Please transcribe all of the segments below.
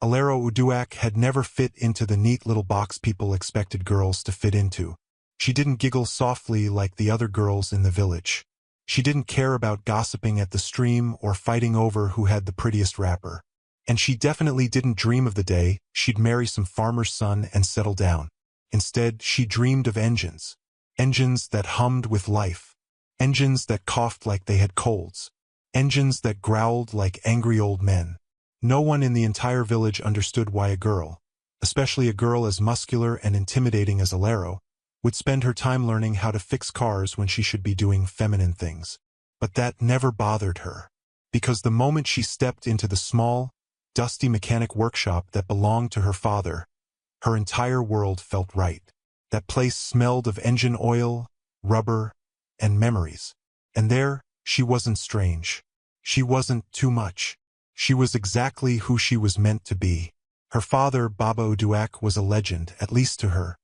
Alero Uduak had never fit into the neat little box people expected girls to fit into. She didn't giggle softly like the other girls in the village. She didn't care about gossiping at the stream or fighting over who had the prettiest wrapper. And she definitely didn't dream of the day she'd marry some farmer's son and settle down. Instead, she dreamed of engines. Engines that hummed with life. Engines that coughed like they had colds. Engines that growled like angry old men. No one in the entire village understood why a girl, especially a girl as muscular and intimidating as Alero, would spend her time learning how to fix cars when she should be doing feminine things. But that never bothered her. Because the moment she stepped into the small, dusty mechanic workshop that belonged to her father, her entire world felt right. That place smelled of engine oil, rubber, and memories. And there, she wasn't strange. She wasn't too much. She was exactly who she was meant to be. Her father, Baba Uduak, was a legend, at least to her.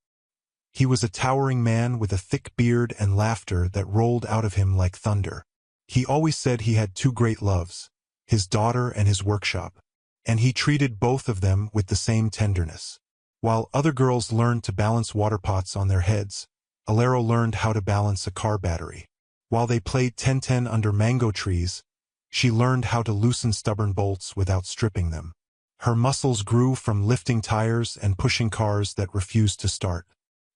He was a towering man with a thick beard and laughter that rolled out of him like thunder. He always said he had two great loves, his daughter and his workshop, and he treated both of them with the same tenderness. While other girls learned to balance water pots on their heads, Alero learned how to balance a car battery. While they played 10-10 under mango trees, she learned how to loosen stubborn bolts without stripping them. Her muscles grew from lifting tires and pushing cars that refused to start.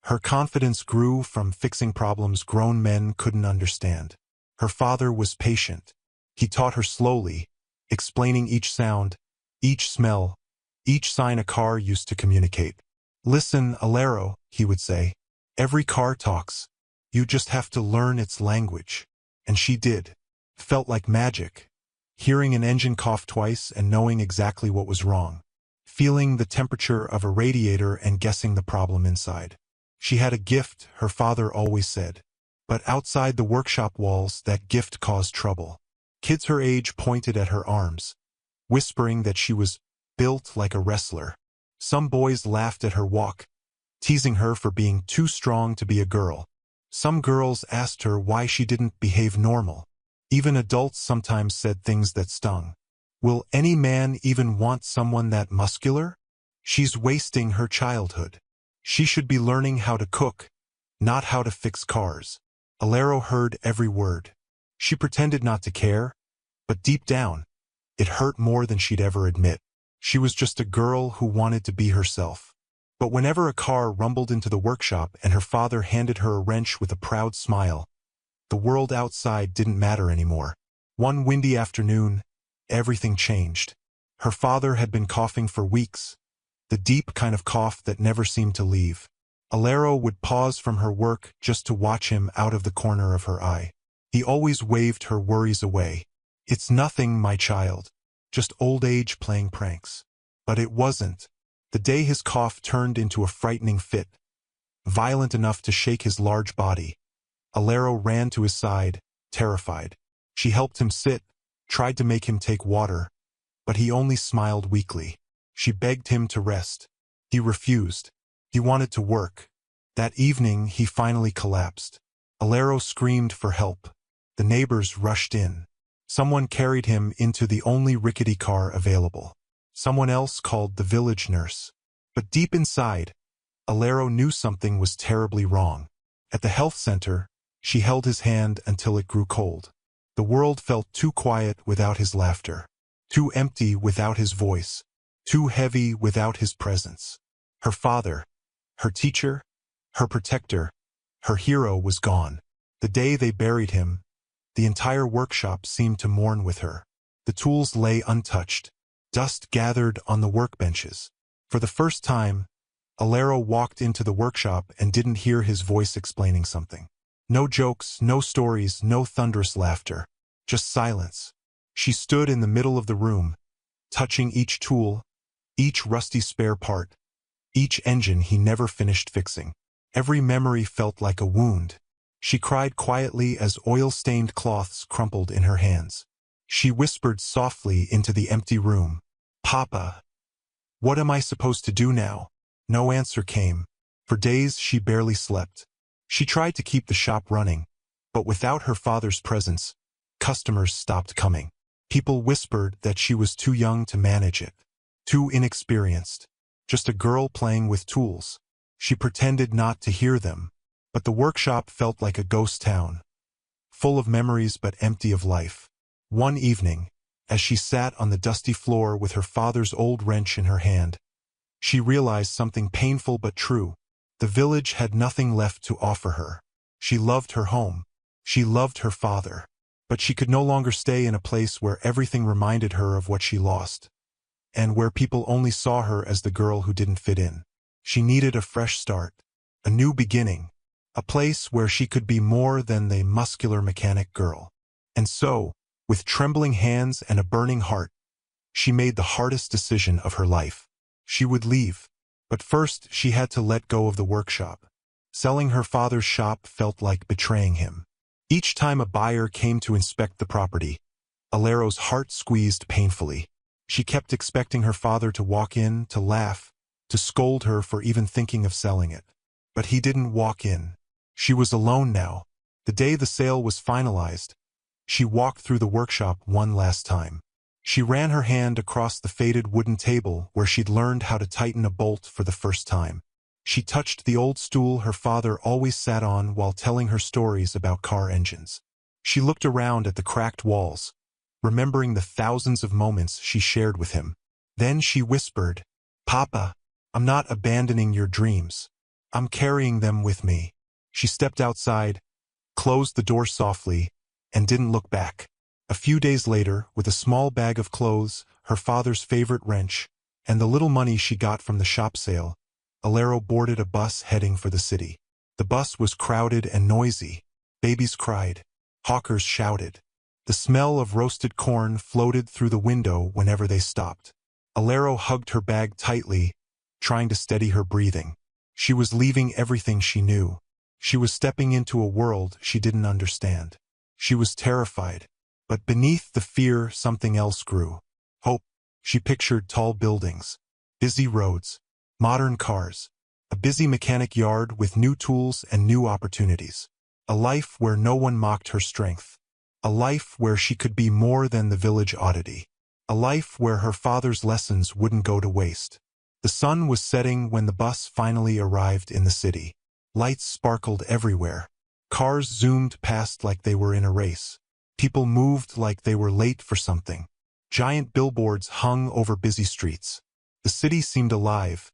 Her confidence grew from fixing problems grown men couldn't understand. Her father was patient. He taught her slowly, explaining each sound, each smell, each sign a car used to communicate. "Listen, Alero," he would say. "Every car talks. You just have to learn its language." And she did. Felt like magic. Hearing an engine cough twice and knowing exactly what was wrong. Feeling the temperature of a radiator and guessing the problem inside. She had a gift, her father always said. But outside the workshop walls, that gift caused trouble. Kids her age pointed at her arms, whispering that she was built like a wrestler. Some boys laughed at her walk, teasing her for being too strong to be a girl. Some girls asked her why she didn't behave normal. Even adults sometimes said things that stung. Will any man even want someone that muscular? She's wasting her childhood. She should be learning how to cook, not how to fix cars. Alero heard every word. She pretended not to care, but deep down, it hurt more than she'd ever admit. She was just a girl who wanted to be herself. But whenever a car rumbled into the workshop and her father handed her a wrench with a proud smile, the world outside didn't matter anymore. One windy afternoon, everything changed. Her father had been coughing for weeks, the deep kind of cough that never seemed to leave. Alero would pause from her work just to watch him out of the corner of her eye. He always waved her worries away. "It's nothing, my child. Just old age playing pranks." But it wasn't. The day his cough turned into a frightening fit, violent enough to shake his large body, Alero ran to his side, terrified. She helped him sit, tried to make him take water, but he only smiled weakly. She begged him to rest. He refused. He wanted to work. That evening, he finally collapsed. Alero screamed for help. The neighbors rushed in. Someone carried him into the only rickety car available. Someone else called the village nurse. But deep inside, Alero knew something was terribly wrong. At the health center, she held his hand until it grew cold. The world felt too quiet without his laughter, too empty without his voice, too heavy without his presence. Her father, her teacher, her protector, her hero was gone. The day they buried him, the entire workshop seemed to mourn with her. The tools lay untouched. Dust gathered on the workbenches. For the first time, Alero walked into the workshop and didn't hear his voice explaining something. No jokes, no stories, no thunderous laughter. Just silence. She stood in the middle of the room, touching each tool, each rusty spare part, each engine he never finished fixing. Every memory felt like a wound. She cried quietly as oil-stained cloths crumpled in her hands. She whispered softly into the empty room, "Papa, what am I supposed to do now?" No answer came. For days she barely slept. She tried to keep the shop running, but without her father's presence, customers stopped coming. People whispered that she was too young to manage it. too inexperienced. Just a girl playing with tools. She pretended not to hear them, but the workshop felt like a ghost town, full of memories but empty of life. One evening, as she sat on the dusty floor with her father's old wrench in her hand, she realized something painful but true. The village had nothing left to offer her. She loved her home. She loved her father. But she could no longer stay in a place where everything reminded her of what she lost, and where people only saw her as the girl who didn't fit in. She needed a fresh start, a new beginning, a place where she could be more than the muscular mechanic girl. And so, with trembling hands and a burning heart, she made the hardest decision of her life. She would leave. But first she had to let go of the workshop. Selling her father's shop felt like betraying him. Each time a buyer came to inspect the property, Alero's heart squeezed painfully. She kept expecting her father to walk in, to laugh, to scold her for even thinking of selling it. But he didn't walk in. She was alone now. The day the sale was finalized, she walked through the workshop one last time. She ran her hand across the faded wooden table where she'd learned how to tighten a bolt for the first time. She touched the old stool her father always sat on while telling her stories about car engines. She looked around at the cracked walls, remembering the thousands of moments she shared with him. Then she whispered, "Papa, I'm not abandoning your dreams. I'm carrying them with me." She stepped outside, closed the door softly, and didn't look back. A few days later, with a small bag of clothes, her father's favorite wrench, and the little money she got from the shop sale, Alero boarded a bus heading for the city. The bus was crowded and noisy. Babies cried. Hawkers shouted. The smell of roasted corn floated through the window whenever they stopped. Alero hugged her bag tightly, trying to steady her breathing. She was leaving everything she knew. She was stepping into a world she didn't understand. She was terrified. But beneath the fear, something else grew. Hope. She pictured tall buildings, busy roads, modern cars, a busy mechanic yard with new tools and new opportunities. A life where no one mocked her strength. A life where she could be more than the village oddity. A life where her father's lessons wouldn't go to waste. The sun was setting when the bus finally arrived in the city. Lights sparkled everywhere. Cars zoomed past like they were in a race. People moved like they were late for something. Giant billboards hung over busy streets. The city seemed alive.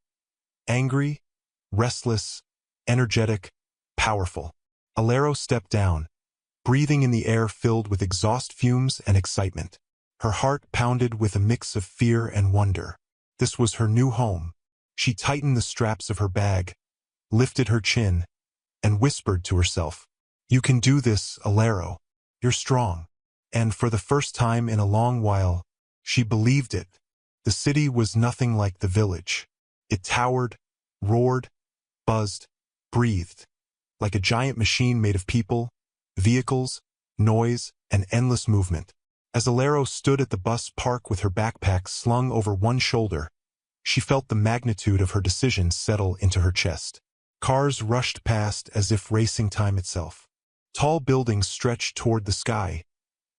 Angry, restless, energetic, powerful. Alero stepped down, breathing in the air filled with exhaust fumes and excitement. Her heart pounded with a mix of fear and wonder. This was her new home. She tightened the straps of her bag, lifted her chin, and whispered to herself, "You can do this, Alero. You're strong." And for the first time in a long while, she believed it. The city was nothing like the village. It towered, roared, buzzed, breathed, like a giant machine made of people, vehicles, noise, and endless movement. As Alero stood at the bus park with her backpack slung over one shoulder, she felt the magnitude of her decision settle into her chest. Cars rushed past as if racing time itself. Tall buildings stretched toward the sky,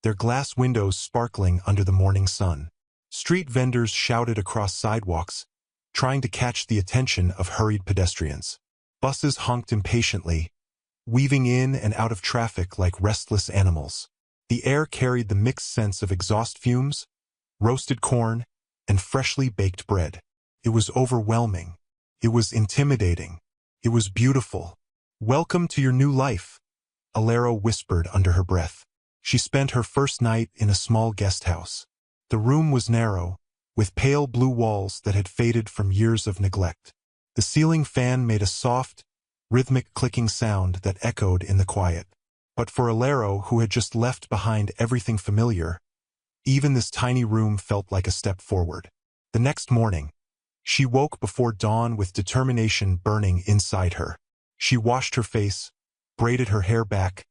their glass windows sparkling under the morning sun. Street vendors shouted across sidewalks, trying to catch the attention of hurried pedestrians. Buses honked impatiently, weaving in and out of traffic like restless animals. The air carried the mixed scents of exhaust fumes, roasted corn, and freshly baked bread. It was overwhelming. It was intimidating. It was beautiful. "Welcome to your new life," Alero whispered under her breath. She spent her first night in a small guest house. The room was narrow, with pale blue walls that had faded from years of neglect. The ceiling fan made a soft, rhythmic clicking sound that echoed in the quiet. But for Alero, who had just left behind everything familiar, even this tiny room felt like a step forward. The next morning, she woke before dawn with determination burning inside her. She washed her face, braided her hair back,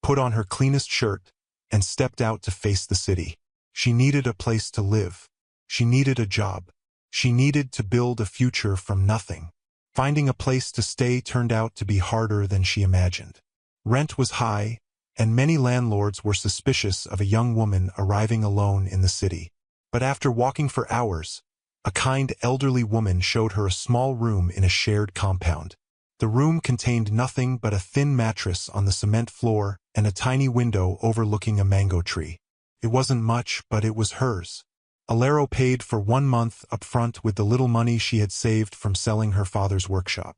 put on her cleanest shirt, and stepped out to face the city. She needed a place to live. She needed a job. She needed to build a future from nothing. Finding a place to stay turned out to be harder than she imagined. Rent was high, and many landlords were suspicious of a young woman arriving alone in the city. But after walking for hours, A kind elderly woman showed her a small room in a shared compound. The room contained nothing but a thin mattress on the cement floor and a tiny window overlooking a mango tree. It wasn't much, but it was hers. Alero paid for 1 month up front with the little money she had saved from selling her father's workshop.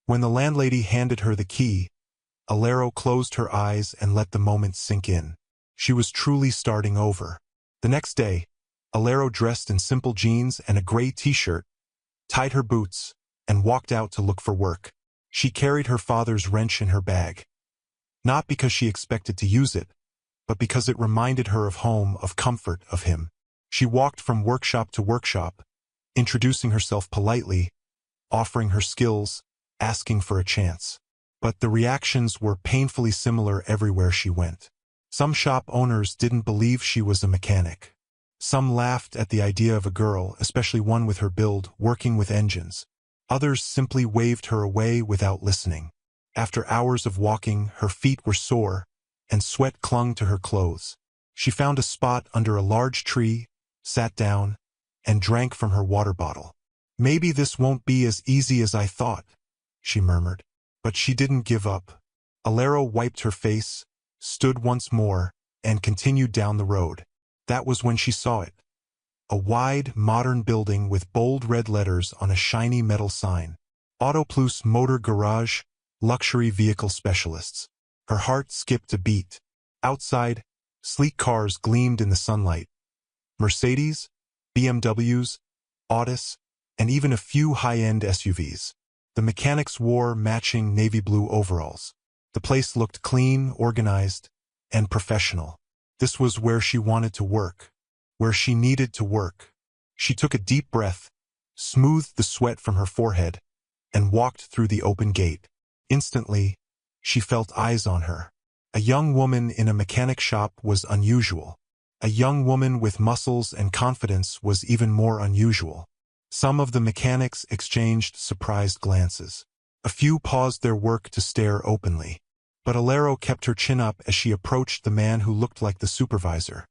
When the landlady handed her the key, Alero closed her eyes and let the moment sink in. She was truly starting over. The next day, Alero dressed in simple jeans and a gray t-shirt, tied her boots, and walked out to look for work. She carried her father's wrench in her bag. Not because she expected to use it, but because it reminded her of home, of comfort, of him. She walked from workshop to workshop, introducing herself politely, offering her skills, asking for a chance. But the reactions were painfully similar everywhere she went. Some shop owners didn't believe she was a mechanic. Some laughed at the idea of a girl, especially one with her build, working with engines. Others simply waved her away without listening. After hours of walking, her feet were sore, and sweat clung to her clothes. She found a spot under a large tree, sat down, and drank from her water bottle. "Maybe this won't be as easy as I thought," she murmured. But she didn't give up. Alero wiped her face, stood once more, and continued down the road. That was when she saw it. A wide, modern building with bold red letters on a shiny metal sign. Auto Plus Motor Garage, Luxury Vehicle Specialists. Her heart skipped a beat. Outside, sleek cars gleamed in the sunlight. Mercedes, BMWs, Audis, and even a few high-end SUVs. The mechanics wore matching navy blue overalls. The place looked clean, organized, and professional. This was where she wanted to work, where she needed to work. She took a deep breath, smoothed the sweat from her forehead, and walked through the open gate. Instantly, she felt eyes on her. A young woman in a mechanic shop was unusual. A young woman with muscles and confidence was even more unusual. Some of the mechanics exchanged surprised glances. A few paused their work to stare openly. But Alero kept her chin up as she approached the man who looked like the supervisor.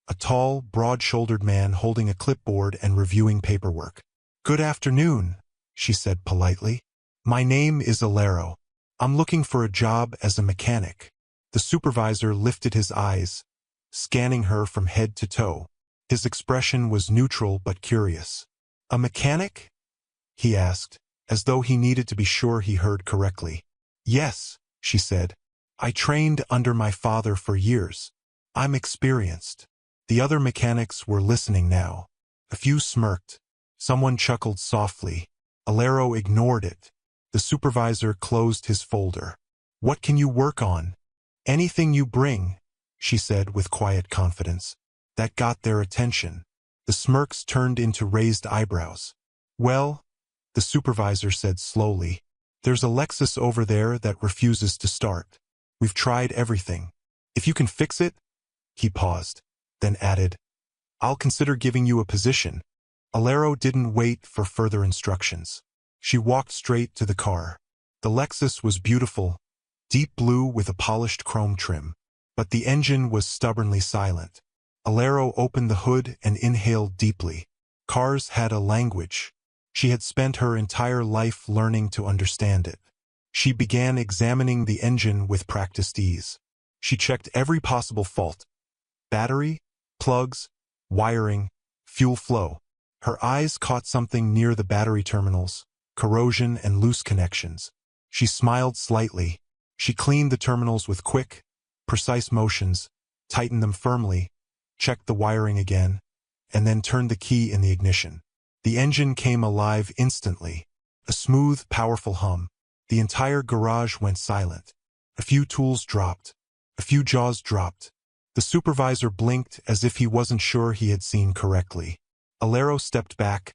A tall, broad-shouldered man holding a clipboard and reviewing paperwork. "Good afternoon," she said politely. "My name is Alero. I'm looking for a job as a mechanic." The supervisor lifted his eyes, scanning her from head to toe. His expression was neutral but curious. "A mechanic?" he asked, as though he needed to be sure he heard correctly. "Yes," she said. "I trained under my father for years. I'm experienced." The other mechanics were listening now. A few smirked. Someone chuckled softly. Alero ignored it. The supervisor closed his folder. "What can you work on?" "Anything you bring," she said with quiet confidence. That got their attention. The smirks turned into raised eyebrows. "Well," the supervisor said slowly, "there's a Lexus over there that refuses to start. We've tried everything. If you can fix it—" He paused, then added, "I'll consider giving you a position." Alero didn't wait for further instructions. She walked straight to the car. The Lexus was beautiful, deep blue with a polished chrome trim. But the engine was stubbornly silent. Alero opened the hood and inhaled deeply. Cars had a language. She had spent her entire life learning to understand it. She began examining the engine with practiced ease. She checked every possible fault: battery, plugs, wiring, fuel flow. Her eyes caught something near the battery terminals: corrosion and loose connections. She smiled slightly. She cleaned the terminals with quick, precise motions, tightened them firmly, checked the wiring again, and then turned the key in the ignition. The engine came alive instantly. A smooth, powerful hum. The entire garage went silent. A few tools dropped. A few jaws dropped. The supervisor blinked as if he wasn't sure he had seen correctly. Alero stepped back,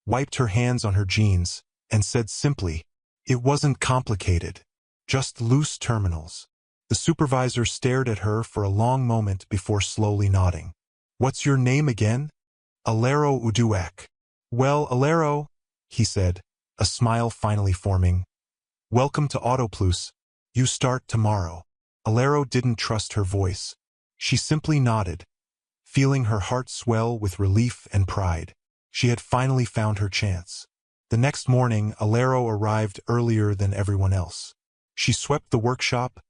wiped her hands on her jeans, and said simply, "It wasn't complicated. Just loose terminals." The supervisor stared at her for a long moment before slowly nodding. "What's your name again?" "Alero Uduak." "Well, Alero," he said, a smile finally forming. "Welcome to Auto Plus. You start tomorrow." Alero didn't trust her voice. She simply nodded, feeling her heart swell with relief and pride. She had finally found her chance. The next morning, Alero arrived earlier than everyone else. She swept the workshop,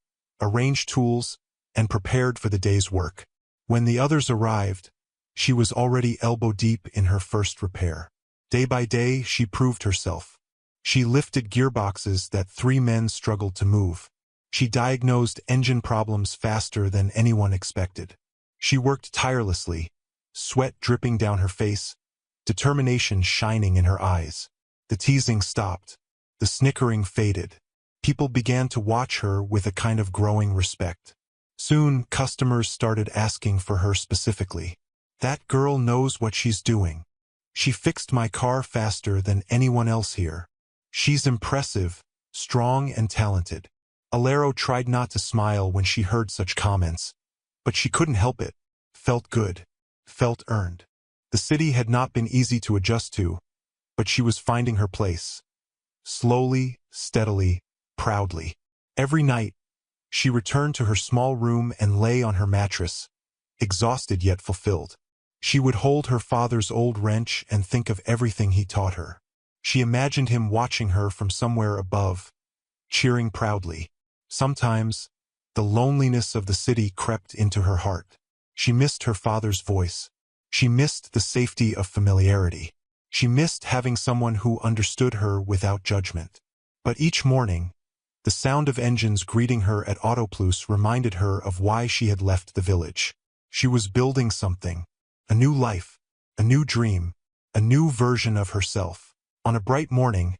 arranged tools, and prepared for the day's work. When the others arrived, she was already elbow-deep in her first repair. Day by day, she proved herself. She lifted gearboxes that 3 men struggled to move. She diagnosed engine problems faster than anyone expected. She worked tirelessly, sweat dripping down her face, determination shining in her eyes. The teasing stopped. The snickering faded. People began to watch her with a kind of growing respect. Soon, customers started asking for her specifically. "That girl knows what she's doing. She fixed my car faster than anyone else here. She's impressive, strong and talented." Alero tried not to smile when she heard such comments, but she couldn't help it. Felt good. Felt earned. The city had not been easy to adjust to, but she was finding her place. Slowly, steadily, proudly. Every night, she returned to her small room and lay on her mattress, exhausted yet fulfilled. She would hold her father's old wrench and think of everything he taught her. She imagined him watching her from somewhere above, cheering proudly. Sometimes, the loneliness of the city crept into her heart. She missed her father's voice. She missed the safety of familiarity. She missed having someone who understood her without judgment. But each morning, the sound of engines greeting her at Autoplus reminded her of why she had left the village. She was building something, a new life, a new dream, a new version of herself. On a bright morning,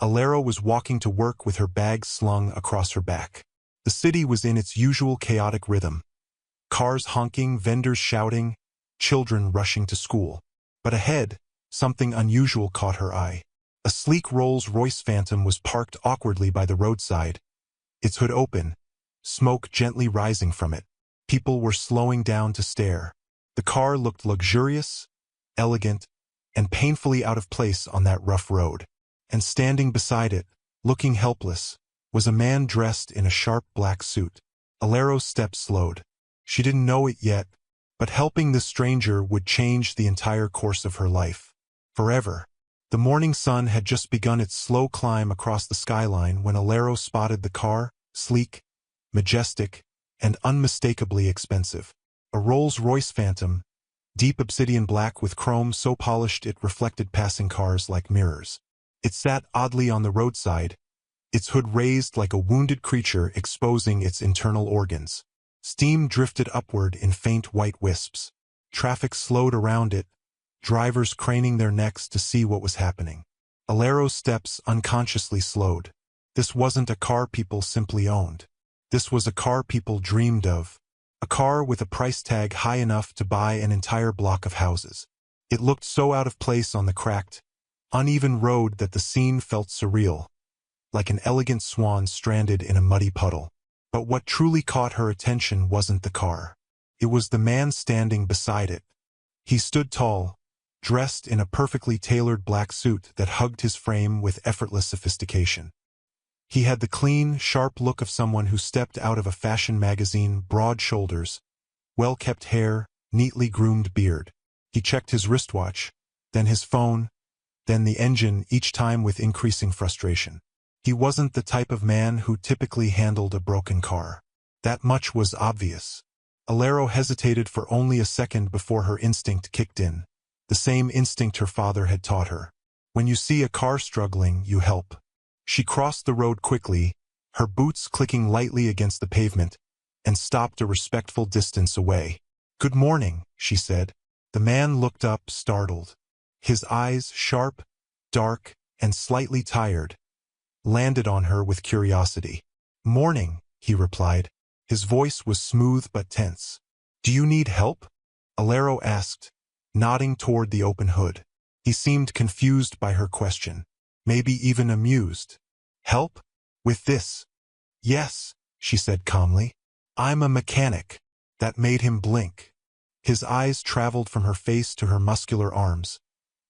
Alero was walking to work with her bag slung across her back. The city was in its usual chaotic rhythm. Cars honking, vendors shouting, children rushing to school. But ahead, something unusual caught her eye. A sleek Rolls-Royce Phantom was parked awkwardly by the roadside, its hood open, smoke gently rising from it. People were slowing down to stare. The car looked luxurious, elegant, and painfully out of place on that rough road. And standing beside it, looking helpless, was a man dressed in a sharp black suit. Alero's steps slowed. She didn't know it yet, but helping this stranger would change the entire course of her life. Forever. The morning sun had just begun its slow climb across the skyline when Alero spotted the car, sleek, majestic, and unmistakably expensive. A Rolls-Royce Phantom, deep obsidian black with chrome so polished it reflected passing cars like mirrors. It sat oddly on the roadside, its hood raised like a wounded creature exposing its internal organs. Steam drifted upward in faint white wisps. Traffic slowed around it, drivers craning their necks to see what was happening. Alero's steps unconsciously slowed. This wasn't a car people simply owned. This was a car people dreamed of. A car with a price tag high enough to buy an entire block of houses. It looked so out of place on the cracked, uneven road that the scene felt surreal, like an elegant swan stranded in a muddy puddle. But what truly caught her attention wasn't the car. It was the man standing beside it. He stood tall, dressed in a perfectly tailored black suit that hugged his frame with effortless sophistication. He had the clean, sharp look of someone who stepped out of a fashion magazine, broad shoulders, well-kept hair, neatly groomed beard. He checked his wristwatch, then his phone, then the engine, each time with increasing frustration. He wasn't the type of man who typically handled a broken car. That much was obvious. Alero hesitated for only a second before her instinct kicked in. The same instinct her father had taught her. When you see a car struggling, you help. She crossed the road quickly, her boots clicking lightly against the pavement, and stopped a respectful distance away. "Good morning," she said. The man looked up, startled. His eyes, sharp, dark, and slightly tired, landed on her with curiosity. "Morning," he replied. His voice was smooth but tense. "Do you need help?" Alero asked, nodding toward the open hood. He seemed confused by her question, maybe even amused. "Help? With this?" "Yes," she said calmly. "I'm a mechanic." That made him blink. His eyes traveled from her face to her muscular arms,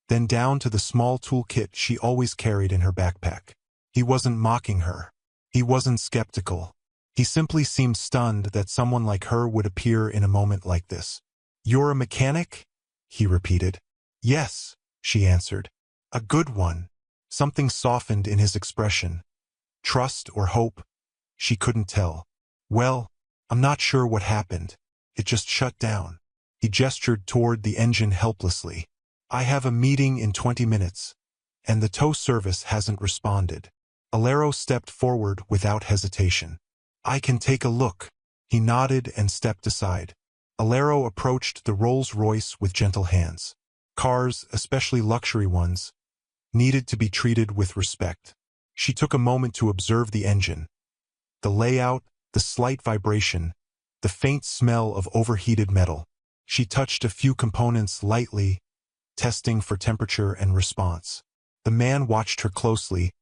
then down to the small toolkit she always carried in her backpack. He wasn't mocking her. He wasn't skeptical. He simply seemed stunned that someone like her would appear in a moment like this. "You're a mechanic?" he repeated. "Yes," she answered. A good one. Something softened in his expression. Trust or hope? She couldn't tell. Well, I'm not sure what happened. It just shut down. He gestured toward the engine helplessly. I have a meeting in 20 minutes, and the tow service hasn't responded. Alero stepped forward without hesitation. I can take a look. He nodded and stepped aside. Alero approached the Rolls-Royce with gentle hands. Cars, especially luxury ones, needed to be treated with respect. She took a moment to observe the engine. The layout, the slight vibration, the faint smell of overheated metal. She touched a few components lightly, testing for temperature and response. The man watched her closely,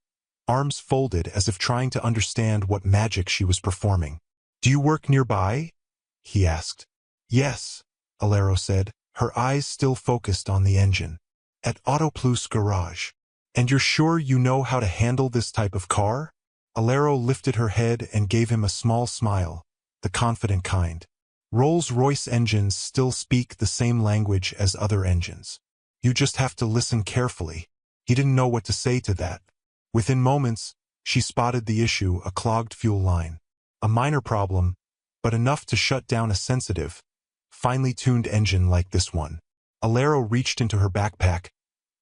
arms folded as if trying to understand what magic she was performing. Do you work nearby? He asked. Yes, Alero said, her eyes still focused on the engine. At Auto Plus Garage. And you're sure you know how to handle this type of car? Alero lifted her head and gave him a small smile, the confident kind. Rolls-Royce engines still speak the same language as other engines. You just have to listen carefully. He didn't know what to say to that. Within moments, she spotted the issue, a clogged fuel line. A minor problem, but enough to shut down a sensitive, finely tuned engine like this one. Alero reached into her backpack,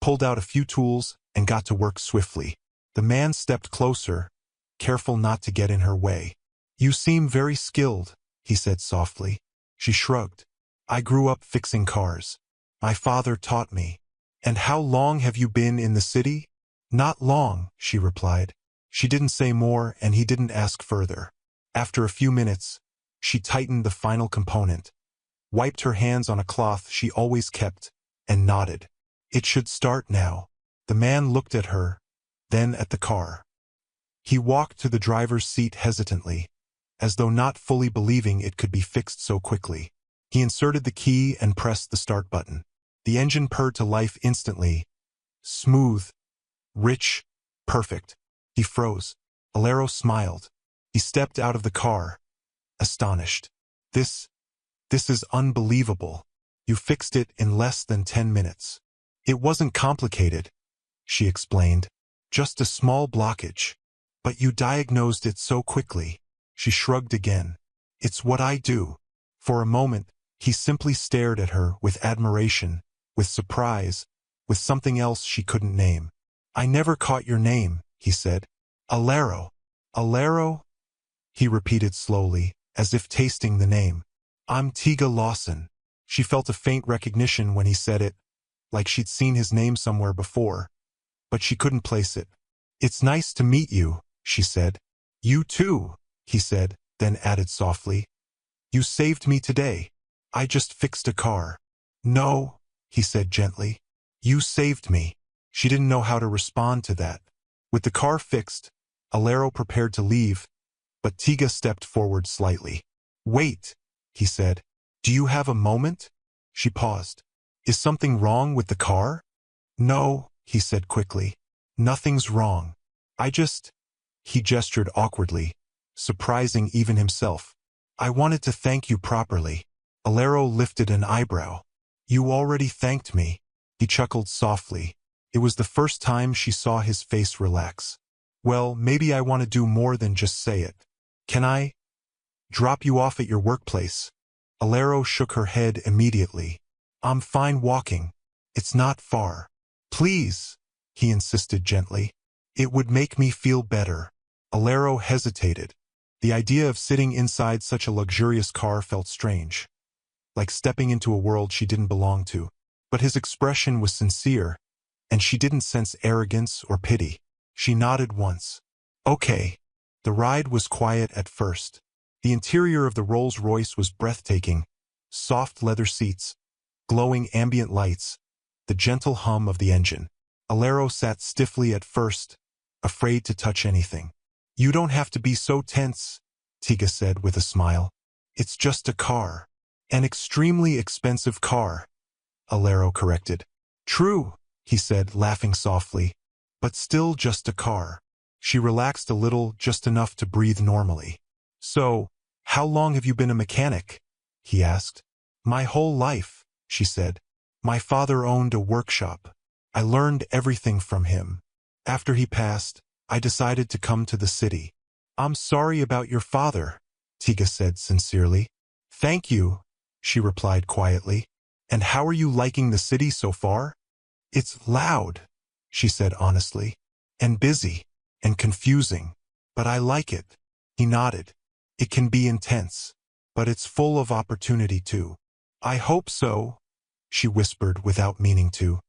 pulled out a few tools, and got to work swiftly. The man stepped closer, careful not to get in her way. You seem very skilled, he said softly. She shrugged. I grew up fixing cars. My father taught me. And how long have you been in the city? Not long, she replied. She didn't say more, and he didn't ask further. After a few minutes, she tightened the final component, wiped her hands on a cloth she always kept, and nodded. It should start now. The man looked at her, then at the car. He walked to the driver's seat hesitantly, as though not fully believing it could be fixed so quickly. He inserted the key and pressed the start button. The engine purred to life instantly. Smooth, rich, perfect. He froze. Alero smiled. He stepped out of the car, astonished. This is unbelievable. You fixed it in less than 10 minutes. It wasn't complicated, she explained. Just a small blockage. But you diagnosed it so quickly. She shrugged again. It's what I do. For a moment, he simply stared at her with admiration, with surprise, with something else she couldn't name. I never caught your name, he said. Alero. Alero? He repeated slowly, as if tasting the name. I'm Tiga Lawson. She felt a faint recognition when he said it, like she'd seen his name somewhere before, but she couldn't place it. It's nice to meet you, she said. You too, he said, then added softly. You saved me today. I just fixed a car. No, he said gently. You saved me. She didn't know how to respond to that. With the car fixed, Alero prepared to leave, but Tiga stepped forward slightly. Wait, he said. Do you have a moment? She paused. Is something wrong with the car? No, he said quickly. Nothing's wrong. He gestured awkwardly, surprising even himself. I wanted to thank you properly. Alero lifted an eyebrow. You already thanked me. He chuckled softly. It was the first time she saw his face relax. Well, maybe I want to do more than just say it. Can I drop you off at your workplace? Alero shook her head immediately. I'm fine walking. It's not far. Please, he insisted gently. It would make me feel better. Alero hesitated. The idea of sitting inside such a luxurious car felt strange, like stepping into a world she didn't belong to. But his expression was sincere, and she didn't sense arrogance or pity. She nodded once. Okay. The ride was quiet at first. The interior of the Rolls-Royce was breathtaking. Soft leather seats, glowing ambient lights, the gentle hum of the engine. Alero sat stiffly at first, afraid to touch anything. You don't have to be so tense, Tiga said with a smile. It's just a car. An extremely expensive car, Alero corrected. True, he said, laughing softly, but still just a car. She relaxed a little, just enough to breathe normally. So, how long have you been a mechanic? He asked. My whole life, she said. My father owned a workshop. I learned everything from him. After he passed, I decided to come to the city. I'm sorry about your father, Tiga said sincerely. Thank you, she replied quietly. And how are you liking the city so far? It's loud, she said honestly, and busy, and confusing. But I like it. He nodded. It can be intense, but it's full of opportunity too. I hope so, she whispered without meaning to.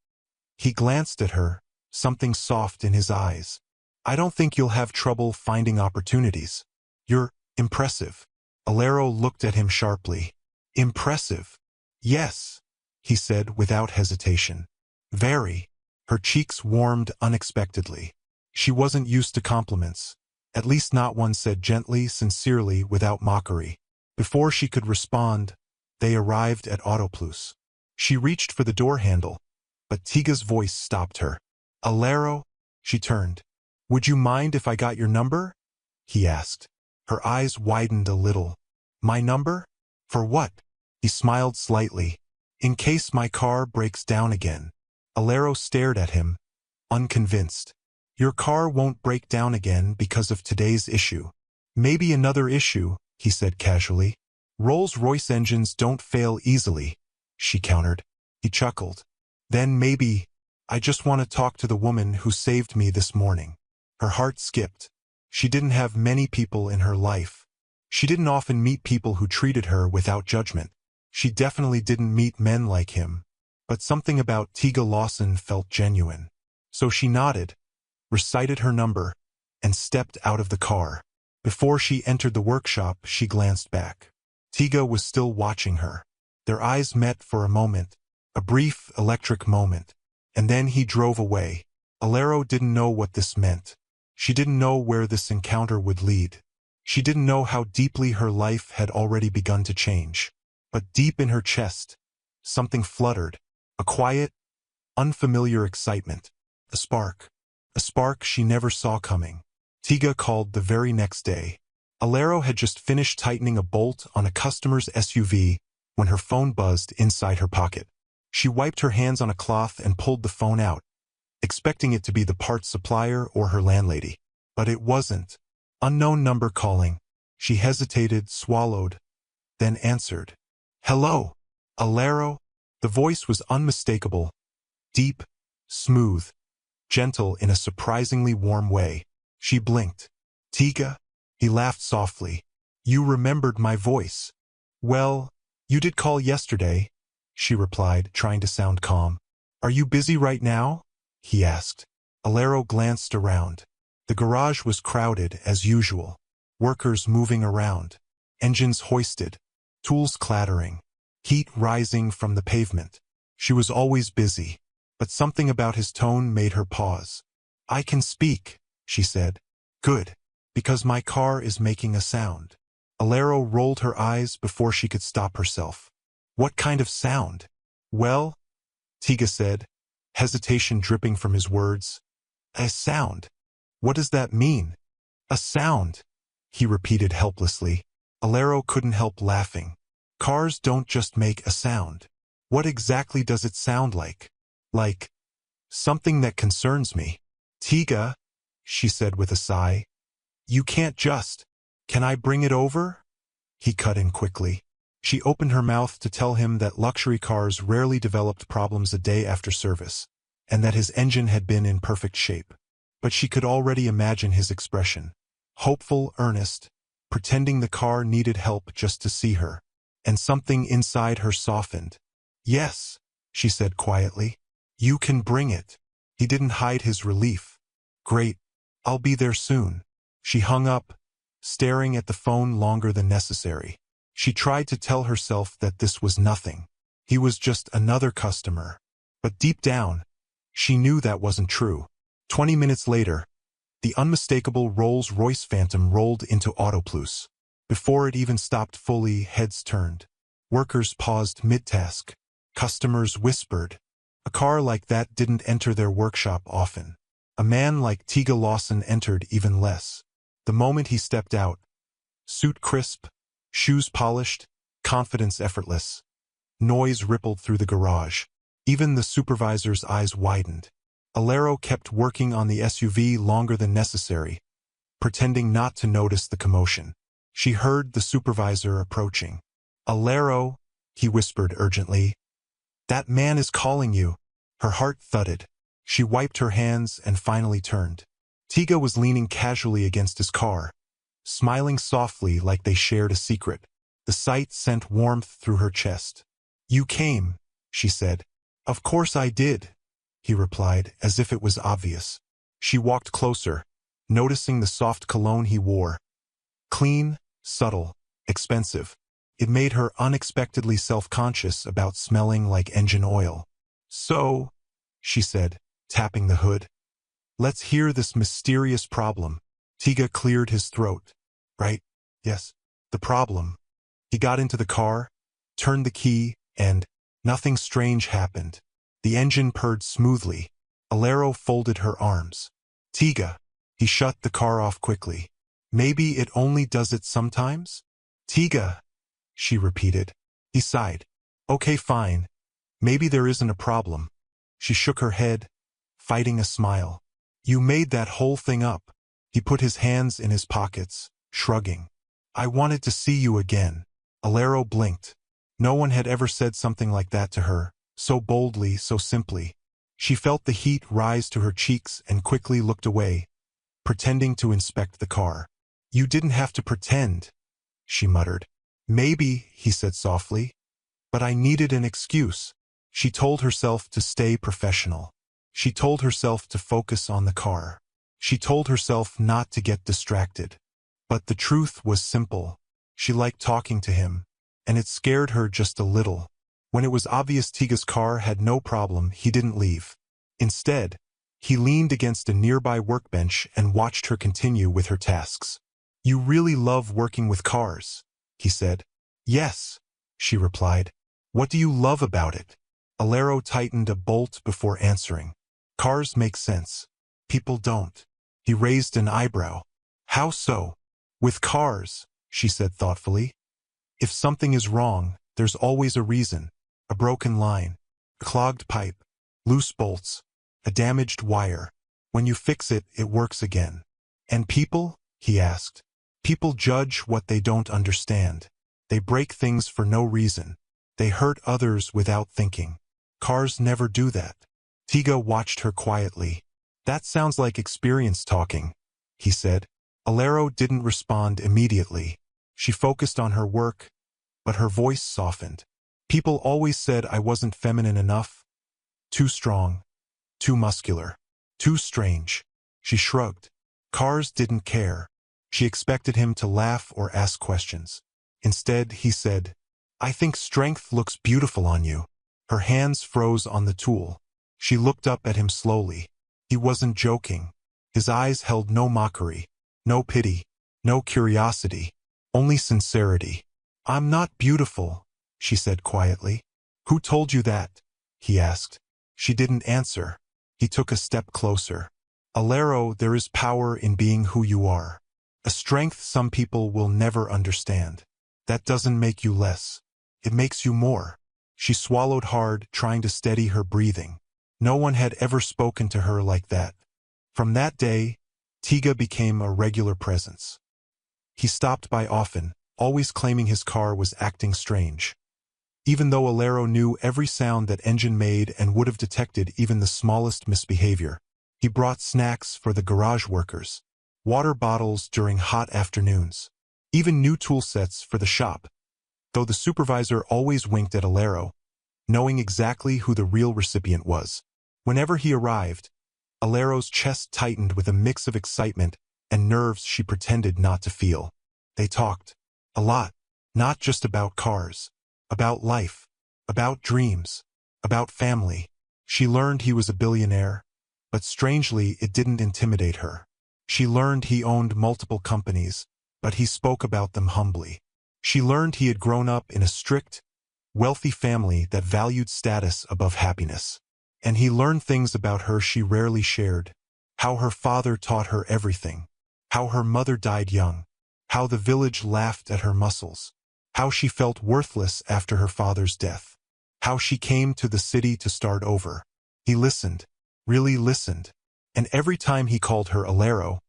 He glanced at her, something soft in his eyes. I don't think you'll have trouble finding opportunities. You're impressive. Alero looked at him sharply. Impressive? Yes, he said without hesitation. Very. Her cheeks warmed unexpectedly. She wasn't used to compliments. At least not one said gently, sincerely, without mockery. Before she could respond, they arrived at Autoplus. She reached for the door handle, but Tiga's voice stopped her. Alero? She turned. Would you mind if I got your number? He asked. Her eyes widened a little. My number? For what? He smiled slightly. In case my car breaks down again. Alero stared at him, unconvinced. Your car won't break down again because of today's issue. Maybe another issue, he said casually. Rolls-Royce engines don't fail easily, she countered. He chuckled. Then maybe, I just want to talk to the woman who saved me this morning. Her heart skipped. She didn't have many people in her life. She didn't often meet people who treated her without judgment. She definitely didn't meet men like him. But something about Tiga Lawson felt genuine. So she nodded, recited her number, and stepped out of the car. Before she entered the workshop, she glanced back. Tiga was still watching her. Their eyes met for a moment, a brief, electric moment. And then he drove away. Alero didn't know what this meant. She didn't know where this encounter would lead. She didn't know how deeply her life had already begun to change. But deep in her chest, something fluttered. A quiet, unfamiliar excitement. A spark she never saw coming. Tiga called the very next day. Alero had just finished tightening a bolt on a customer's SUV when her phone buzzed inside her pocket. She wiped her hands on a cloth and pulled the phone out, expecting it to be the parts supplier or her landlady. But it wasn't. Unknown number calling. She hesitated, swallowed, then answered. Hello, Alero? The voice was unmistakable, deep, smooth, gentle in a surprisingly warm way. She blinked. Tiga? He laughed softly. You remembered my voice. Well, you did call yesterday, she replied, trying to sound calm. Are you busy right now? He asked. Alero glanced around. The garage was crowded as usual. Workers moving around. Engines hoisted. Tools clattering. Heat rising from the pavement. She was always busy, but something about his tone made her pause. I can speak, she said. Good, because my car is making a sound. Alero rolled her eyes before she could stop herself. What kind of sound? Well, Tiga said, hesitation dripping from his words. A sound. What does that mean? A sound, he repeated helplessly. Alero couldn't help laughing. Cars don't just make a sound. What exactly does it sound like? Like something that concerns me. Tiga, she said with a sigh. You can't just. Can I bring it over? He cut in quickly. She opened her mouth to tell him that luxury cars rarely developed problems a day after service, and that his engine had been in perfect shape. But she could already imagine his expression. Hopeful, earnest, pretending the car needed help just to see her. And something inside her softened. Yes, she said quietly. You can bring it. He didn't hide his relief. Great. I'll be there soon. She hung up, staring at the phone longer than necessary. She tried to tell herself that this was nothing. He was just another customer. But deep down, she knew that wasn't true. 20 minutes later, the unmistakable Rolls-Royce Phantom rolled into Autoplus. Before it even stopped fully, heads turned. Workers paused mid-task. Customers whispered. A car like that didn't enter their workshop often. A man like Tiga Lawson entered even less. The moment he stepped out, suit crisp, shoes polished, confidence effortless. Noise rippled through the garage. Even the supervisor's eyes widened. Alero kept working on the SUV longer than necessary, pretending not to notice the commotion. She heard the supervisor approaching. "Alero," he whispered urgently. "That man is calling you." Her heart thudded. She wiped her hands and finally turned. Tiga was leaning casually against his car, smiling softly like they shared a secret. The sight sent warmth through her chest. "You came," she said. "Of course I did," he replied, as if it was obvious. She walked closer, noticing the soft cologne he wore. Clean, subtle, expensive. It made her unexpectedly self-conscious about smelling like engine oil. "So," she said, tapping the hood, "let's hear this mysterious problem." Tiga cleared his throat. "Right, yes, the problem." He got into the car, turned the key, and nothing strange happened. The engine purred smoothly. Alero folded her arms. "Tiga." He shut the car off quickly. "Maybe it only does it sometimes?" "Tiga," she repeated. He sighed. "Okay, fine. Maybe there isn't a problem." She shook her head, fighting a smile. "You made that whole thing up." He put his hands in his pockets, shrugging. "I wanted to see you again." Alero blinked. No one had ever said something like that to her, so boldly, so simply. She felt the heat rise to her cheeks and quickly looked away, pretending to inspect the car. "You didn't have to pretend," she muttered. "Maybe," he said softly, "but I needed an excuse." She told herself to stay professional. She told herself to focus on the car. She told herself not to get distracted. But the truth was simple. She liked talking to him, and it scared her just a little. When it was obvious Tiga's car had no problem, he didn't leave. Instead, he leaned against a nearby workbench and watched her continue with her tasks. "You really love working with cars," he said. "Yes," she replied. "What do you love about it?" Alero tightened a bolt before answering. "Cars make sense. People don't." He raised an eyebrow. "How so?" "With cars," she said thoughtfully, "if something is wrong, there's always a reason. A broken line, a clogged pipe, loose bolts, a damaged wire. When you fix it, it works again." "And people?" he asked. "People judge what they don't understand. They break things for no reason. They hurt others without thinking. Cars never do that." Tiga watched her quietly. "That sounds like experience talking," he said. Alero didn't respond immediately. She focused on her work, but her voice softened. "People always said I wasn't feminine enough. Too strong, too muscular, too strange." She shrugged. Cars didn't care. She expected him to laugh or ask questions. Instead, he said, "I think strength looks beautiful on you." Her hands froze on the tool. She looked up at him slowly. He wasn't joking. His eyes held no mockery, no pity, no curiosity, only sincerity. "I'm not beautiful," she said quietly. "Who told you that?" he asked. She didn't answer. He took a step closer. "Alero, there is power in being who you are. A strength some people will never understand. That doesn't make you less. It makes you more." She swallowed hard, trying to steady her breathing. No one had ever spoken to her like that. From that day, Tiga became a regular presence. He stopped by often, always claiming his car was acting strange. Even though Alero knew every sound that engine made and would have detected even the smallest misbehavior, he brought snacks for the garage workers, water bottles during hot afternoons, even new tool sets for the shop. Though the supervisor always winked at Alero, knowing exactly who the real recipient was. Whenever he arrived, Alero's chest tightened with a mix of excitement and nerves she pretended not to feel. They talked. A lot. Not just about cars. About life. About dreams. About family. She learned he was a billionaire, but strangely it didn't intimidate her. She learned he owned multiple companies, but he spoke about them humbly. She learned he had grown up in a strict, wealthy family that valued status above happiness. And he learned things about her she rarely shared. How her father taught her everything. How her mother died young. How the village laughed at her muscles. How she felt worthless after her father's death. how she came to the city to start over. He listened, really listened, and every time he called her Alero,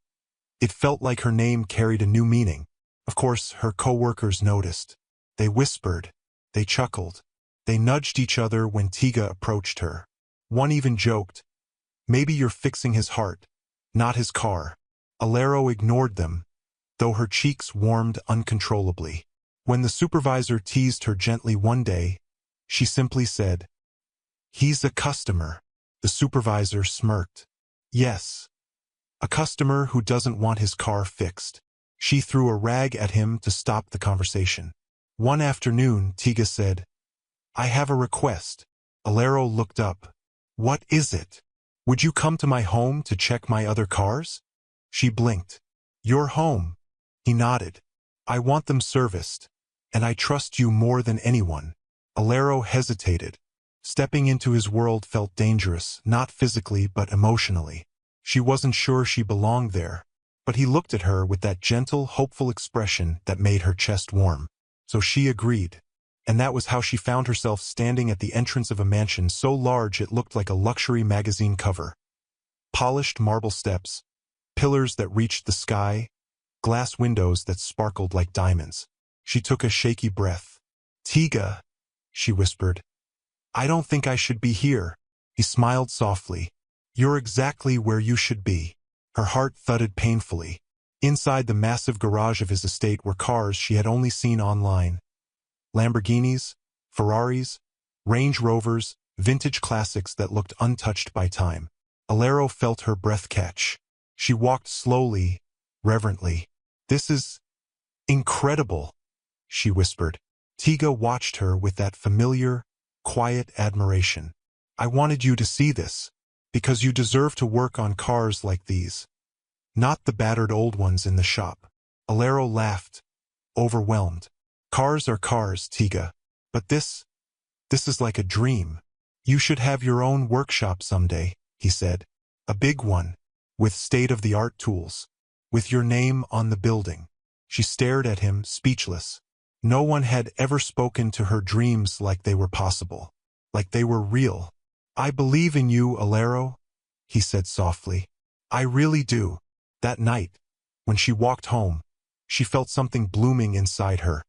it felt like her name carried a new meaning. Of course, her co-workers noticed. They whispered, they chuckled, they nudged each other when Tiga approached her. One even joked, "Maybe you're fixing his heart, not his car." Alero ignored them, though her cheeks warmed uncontrollably. When the supervisor teased her gently one day, she simply said, "He's a customer." The supervisor smirked. "Yes, a customer who doesn't want his car fixed." She threw a rag at him to stop the conversation. One afternoon, Tiga said, "I have a request." Alero looked up. "What is it? Would you come to my home to check my other cars?" She blinked. "Your home?" He nodded. "I want them serviced, and I trust you more than anyone." Alero hesitated. Stepping into his world felt dangerous, not physically but emotionally. She wasn't sure she belonged there, but he looked at her with that gentle, hopeful expression that made her chest warm. So she agreed. And that was how she found herself standing at the entrance of a mansion so large it looked like a luxury magazine cover. Polished marble steps, pillars that reached the sky, glass windows that sparkled like diamonds. She took a shaky breath. "Tiga," she whispered, "I don't think I should be here." He smiled softly. "You're exactly where you should be." Her heart thudded painfully. Inside the massive garage of his estate were cars she had only seen online. Lamborghinis, Ferraris, Range Rovers, vintage classics that looked untouched by time. Alero felt her breath catch. She walked slowly, reverently. "This is incredible," she whispered. Tiga watched her with that familiar, quiet admiration. "I wanted you to see this, because you deserve to work on cars like these, not the battered old ones in the shop." Alero laughed, overwhelmed. "Cars are cars, Tiga, but this is like a dream. You should have your own workshop someday," he said. "A big one, with state-of-the-art tools, with your name on the building." She stared at him, speechless. No one had ever spoken to her dreams like they were possible, like they were real. "I believe in you, Alero," he said softly. "I really do." That night, when she walked home, she felt something blooming inside her.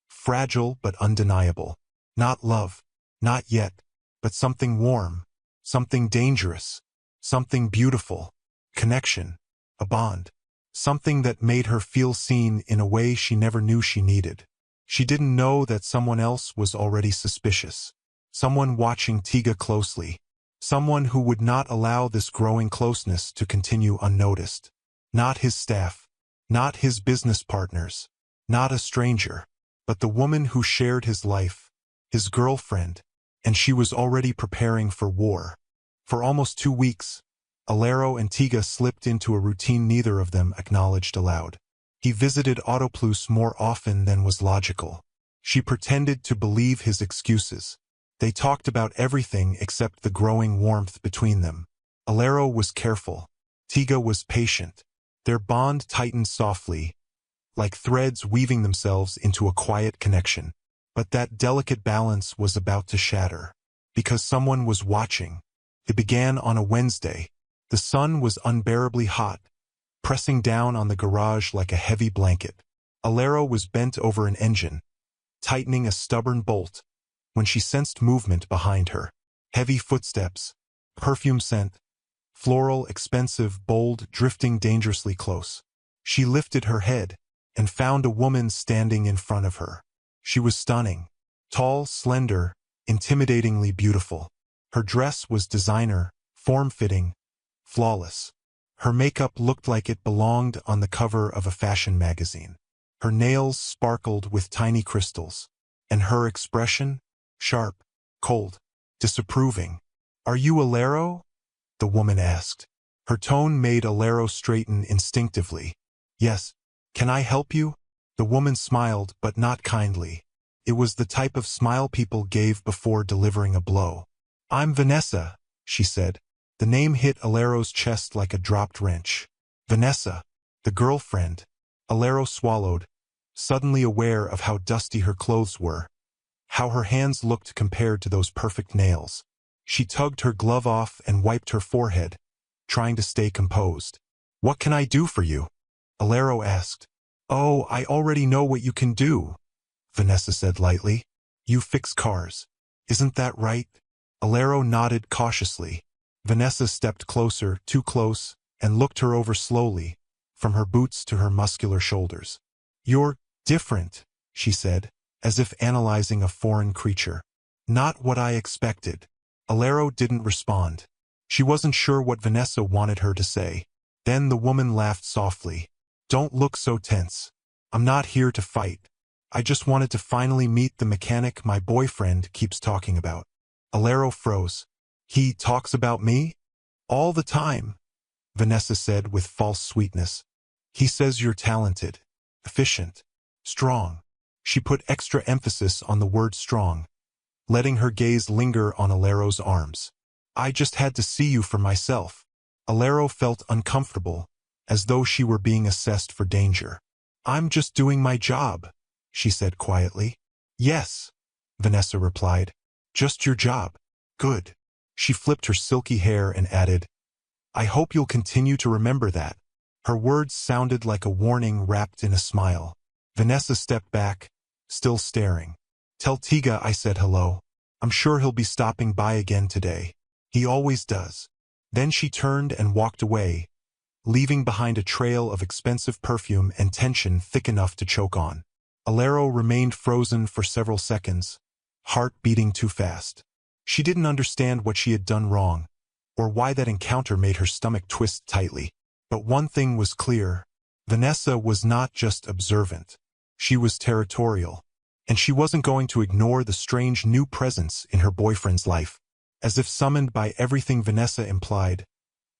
Fragile but undeniable. Not love, not yet, but something warm, something dangerous, something beautiful. Connection, a bond, something that made her feel seen in a way she never knew she needed. She didn't know that someone else was already suspicious. Someone watching Tiga closely. Someone who would not allow this growing closeness to continue unnoticed. Not his staff, not his business partners, not a stranger, but the woman who shared his life, his girlfriend, and she was already preparing for war. For almost 2 weeks, Alero and Tiga slipped into a routine neither of them acknowledged aloud. He visited Autoplus more often than was logical. She pretended to believe his excuses. They talked about everything except the growing warmth between them. Alero was careful. Tiga was patient. Their bond tightened softly, like threads weaving themselves into a quiet connection. But that delicate balance was about to shatter, because someone was watching. It began on a Wednesday. The sun was unbearably hot, pressing down on the garage like a heavy blanket. Alero was bent over an engine, tightening a stubborn bolt, when she sensed movement behind her. Heavy footsteps, perfume scent, floral, expensive, bold, drifting dangerously close. She lifted her head and found a woman standing in front of her. She was stunning, tall, slender, intimidatingly beautiful. Her dress was designer, form-fitting, flawless. Her makeup looked like it belonged on the cover of a fashion magazine. Her nails sparkled with tiny crystals, and her expression, sharp, cold, disapproving. "Are you Alero?" the woman asked. Her tone made Alero straighten instinctively. "Yes. Can I help you?" The woman smiled, but not kindly. It was the type of smile people gave before delivering a blow. "I'm Vanessa," she said. The name hit Alero's chest like a dropped wrench. Vanessa, the girlfriend. Alero swallowed, suddenly aware of how dusty her clothes were. How her hands looked compared to those perfect nails. She tugged her glove off and wiped her forehead, trying to stay composed. "What can I do for you?" Alero asked. "Oh, I already know what you can do," Vanessa said lightly. "You fix cars. Isn't that right?" Alero nodded cautiously. Vanessa stepped closer, too close, and looked her over slowly, from her boots to her muscular shoulders. "You're different," she said, as if analyzing a foreign creature. "Not what I expected." Alero didn't respond. She wasn't sure what Vanessa wanted her to say. Then the woman laughed softly. "Don't look so tense. I'm not here to fight. I just wanted to finally meet the mechanic my boyfriend keeps talking about." Alero froze. "He talks about me?" "All the time," Vanessa said with false sweetness. "He says you're talented, efficient, strong." She put extra emphasis on the word strong, letting her gaze linger on Alero's arms. "I just had to see you for myself." Alero felt uncomfortable, as though she were being assessed for danger. "I'm just doing my job," she said quietly. "Yes," Vanessa replied. "Just your job. Good." She flipped her silky hair and added, "I hope you'll continue to remember that." Her words sounded like a warning wrapped in a smile. Vanessa stepped back, still staring. "Tell Tiga I said hello. I'm sure he'll be stopping by again today. He always does." Then she turned and walked away, leaving behind a trail of expensive perfume and tension thick enough to choke on. Alero remained frozen for several seconds, heart beating too fast. She didn't understand what she had done wrong, or why that encounter made her stomach twist tightly. But one thing was clear. Vanessa was not just observant. She was territorial. And she wasn't going to ignore the strange new presence in her boyfriend's life. As if summoned by everything Vanessa implied,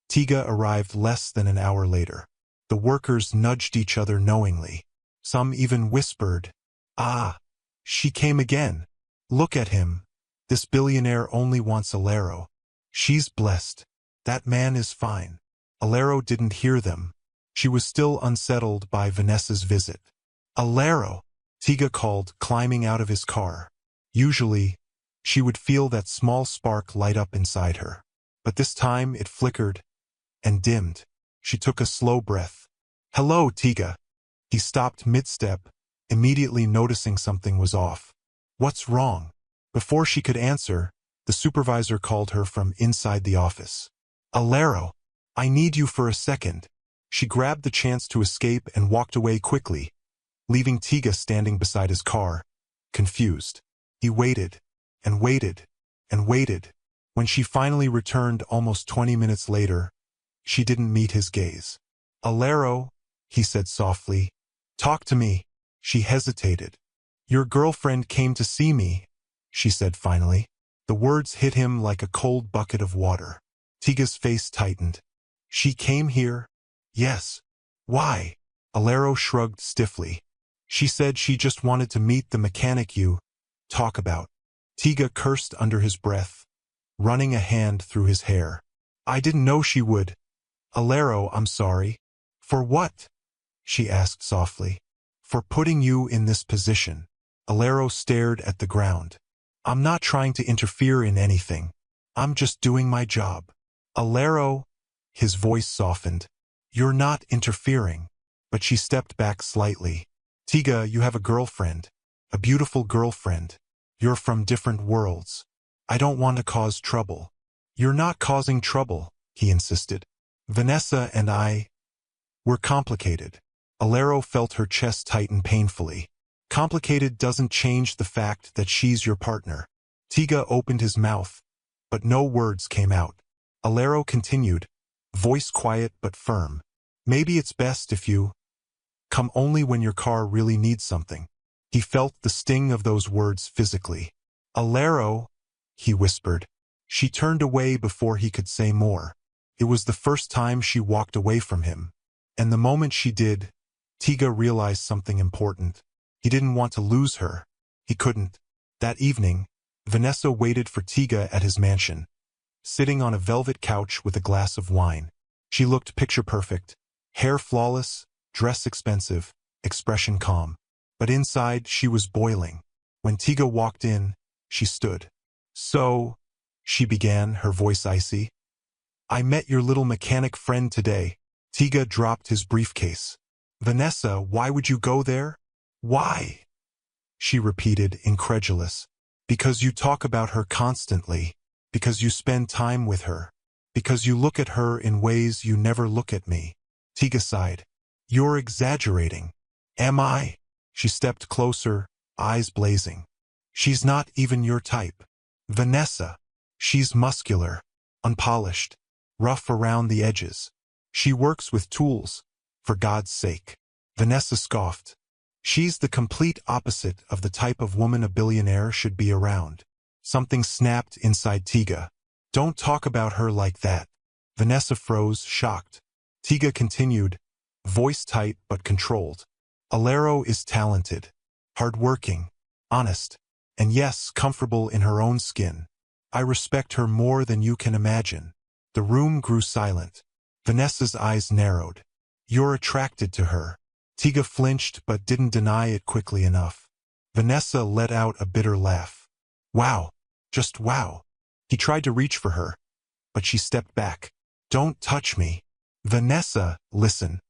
Tiga arrived less than an hour later. The workers nudged each other knowingly. Some even whispered, "Ah, she came again. Look at him. This billionaire only wants Alero. She's blessed. That man is fine." Alero didn't hear them. She was still unsettled by Vanessa's visit. "Alero," Tiga called, climbing out of his car. Usually, she would feel that small spark light up inside her. But this time it flickered and dimmed. She took a slow breath. "Hello, Tiga." He stopped mid-step, immediately noticing something was off. "What's wrong?" Before she could answer, the supervisor called her from inside the office. "Alero, I need you for a second." She grabbed the chance to escape and walked away quickly, leaving Tiga standing beside his car, confused. He waited, and waited, and waited. When she finally returned almost 20 minutes later, she didn't meet his gaze. "Alero," he said softly, "talk to me." She hesitated. "Your girlfriend came to see me," she said finally. The words hit him like a cold bucket of water. Tiga's face tightened. "She came here?" "Yes." "Why?" Alero shrugged stiffly. "She said she just wanted to meet the mechanic you talk about." Tiga cursed under his breath, running a hand through his hair. "I didn't know she would." "Alero, I'm sorry." "For what?" she asked softly. "For putting you in this position." Alero stared at the ground. "I'm not trying to interfere in anything. I'm just doing my job." "Alero," his voice softened. "You're not interfering." But she stepped back slightly. "Tiga, you have a girlfriend. A beautiful girlfriend. You're from different worlds. I don't want to cause trouble." "You're not causing trouble," he insisted. "Vanessa and we're complicated." Alero felt her chest tighten painfully. "Complicated doesn't change the fact that she's your partner." Tiga opened his mouth, but no words came out. Alero continued, voice quiet but firm. "Maybe it's best if you come only when your car really needs something." He felt the sting of those words physically. "Alero," he whispered. She turned away before he could say more. It was the first time she walked away from him. And the moment she did, Tiga realized something important. He didn't want to lose her. He couldn't. That evening, Vanessa waited for Tiga at his mansion, sitting on a velvet couch with a glass of wine. She looked picture-perfect, hair flawless, dress expensive, expression calm. But inside, she was boiling. When Tiga walked in, she stood. "So," she began, her voice icy. "I met your little mechanic friend today." Tiga dropped his briefcase. "Vanessa, why would you go there?" "Why?" she repeated, incredulous. "Because you talk about her constantly. Because you spend time with her. Because you look at her in ways you never look at me." Tiga sighed. "You're exaggerating." "Am I?" She stepped closer, eyes blazing. "She's not even your type. Vanessa. She's muscular, unpolished, rough around the edges. She works with tools, for God's sake." Vanessa scoffed. "She's the complete opposite of the type of woman a billionaire should be around." Something snapped inside Tiga. "Don't talk about her like that." Vanessa froze, shocked. Tiga continued, voice tight but controlled. "Alero is talented, hardworking, honest, and yes, comfortable in her own skin. I respect her more than you can imagine." The room grew silent. Vanessa's eyes narrowed. "You're attracted to her." Tiga flinched but didn't deny it quickly enough. Vanessa let out a bitter laugh. "Wow, just wow." He tried to reach for her, but she stepped back. "Don't touch me." "Vanessa, listen."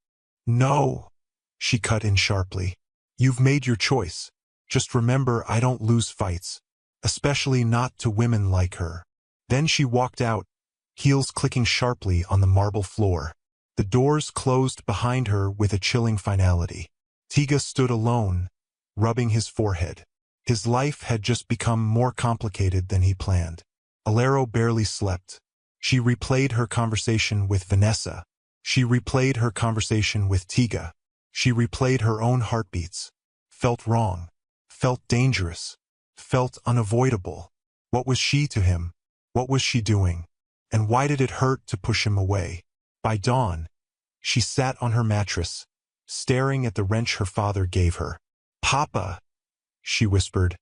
"No," she cut in sharply. "You've made your choice. Just remember, I don't lose fights, especially not to women like her." Then she walked out, heels clicking sharply on the marble floor. The doors closed behind her with a chilling finality. Tiga stood alone, rubbing his forehead. His life had just become more complicated than he planned. Alero barely slept. She replayed her conversation with Vanessa. She replayed her conversation with Tiga. She replayed her own heartbeats. Felt wrong. Felt dangerous. Felt unavoidable. What was she to him? What was she doing? And why did it hurt to push him away? By dawn, she sat on her mattress, staring at the wrench her father gave her. "Papa," she whispered.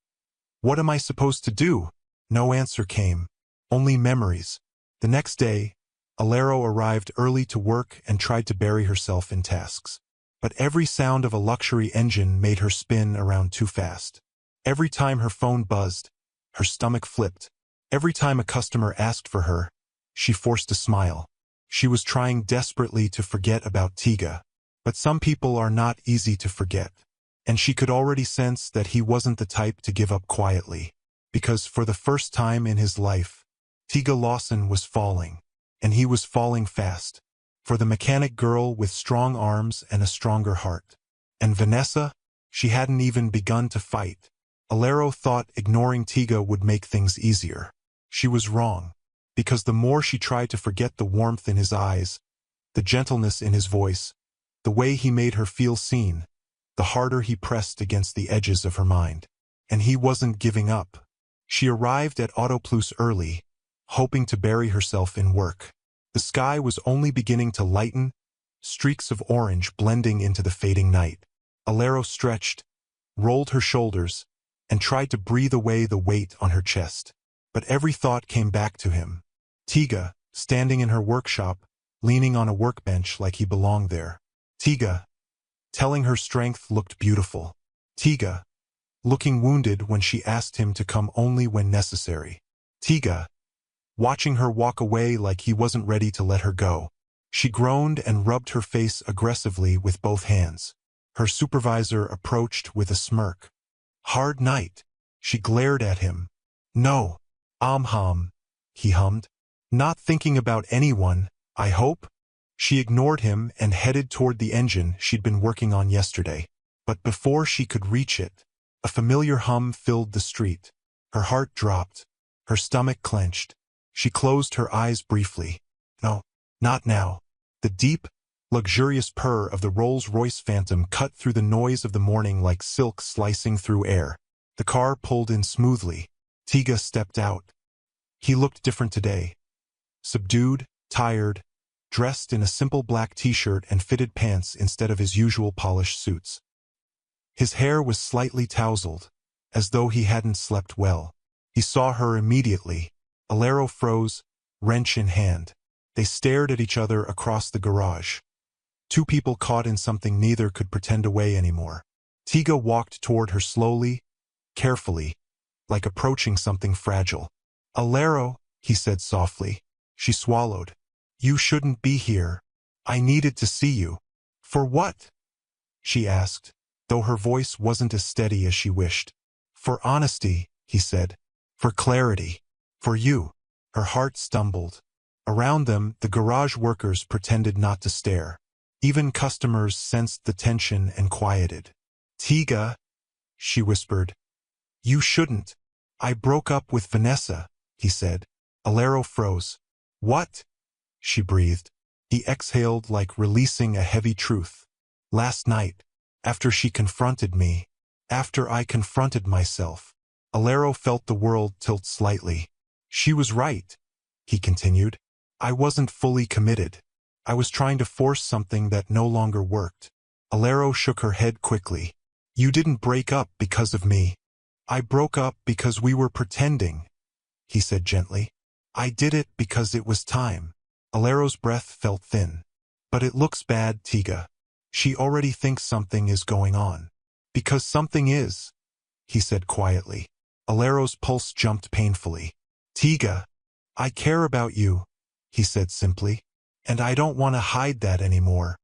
"What am I supposed to do?" No answer came. Only memories. The next day, Alero arrived early to work and tried to bury herself in tasks. But every sound of a luxury engine made her spin around too fast. Every time her phone buzzed, her stomach flipped. Every time a customer asked for her, she forced a smile. She was trying desperately to forget about Tiga. But some people are not easy to forget. And she could already sense that he wasn't the type to give up quietly. Because for the first time in his life, Tiga Lawson was falling. And he was falling fast. For the mechanic girl with strong arms and a stronger heart. And Vanessa? She hadn't even begun to fight. Alero thought ignoring Tiga would make things easier. She was wrong. Because the more she tried to forget the warmth in his eyes, the gentleness in his voice, the way he made her feel seen, the harder he pressed against the edges of her mind. And he wasn't giving up. She arrived at Autoplus early, hoping to bury herself in work. The sky was only beginning to lighten, streaks of orange blending into the fading night. Alero stretched, rolled her shoulders, and tried to breathe away the weight on her chest. But every thought came back to him. Tiga, standing in her workshop, leaning on a workbench like he belonged there. Tiga, telling her strength looked beautiful. Tiga, looking wounded when she asked him to come only when necessary. Tiga, watching her walk away like he wasn't ready to let her go. She groaned and rubbed her face aggressively with both hands. Her supervisor approached with a smirk. "Hard night." She glared at him. "No. He hummed. "Not thinking about anyone, I hope?" She ignored him and headed toward the engine she'd been working on yesterday. But before she could reach it, a familiar hum filled the street. Her heart dropped. Her stomach clenched. She closed her eyes briefly. No, not now. The deep, luxurious purr of the Rolls-Royce Phantom cut through the noise of the morning like silk slicing through air. The car pulled in smoothly. Tiga stepped out. He looked different today. Subdued, tired, dressed in a simple black t-shirt and fitted pants instead of his usual polished suits. His hair was slightly tousled, as though he hadn't slept well. He saw her immediately. Alero froze, wrench in hand. They stared at each other across the garage. Two people caught in something neither could pretend away anymore. Tiga walked toward her slowly, carefully, like approaching something fragile. "Alero," he said softly. She swallowed. "You shouldn't be here. I needed to see you." "For what?" she asked, though her voice wasn't as steady as she wished. "For honesty," he said. "For clarity. For you." Her heart stumbled. Around them, the garage workers pretended not to stare. Even customers sensed the tension and quieted. "Tiga," she whispered. "You shouldn't." "I broke up with Vanessa," he said. Alero froze. "What?" she breathed. He exhaled like releasing a heavy truth. "Last night, after she confronted me, after I confronted myself." Alero felt the world tilt slightly. "She was right," he continued. "I wasn't fully committed. I was trying to force something that no longer worked." Alero shook her head quickly. "You didn't break up because of me. I broke up because we were pretending," he said gently. "I did it because it was time." Alero's breath felt thin. "But it looks bad, Tiga. She already thinks something is going on." "Because something is," he said quietly. Alero's pulse jumped painfully. "Tiga, I care about you," he said simply. "And I don't want to hide that anymore."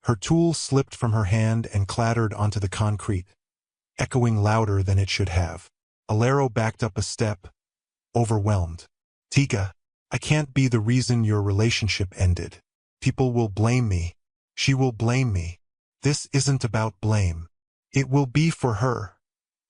Her tool slipped from her hand and clattered onto the concrete, echoing louder than it should have. Alero backed up a step, overwhelmed. "Tiga, I can't be the reason your relationship ended. People will blame me. She will blame me." "This isn't about blame. It will be for her,"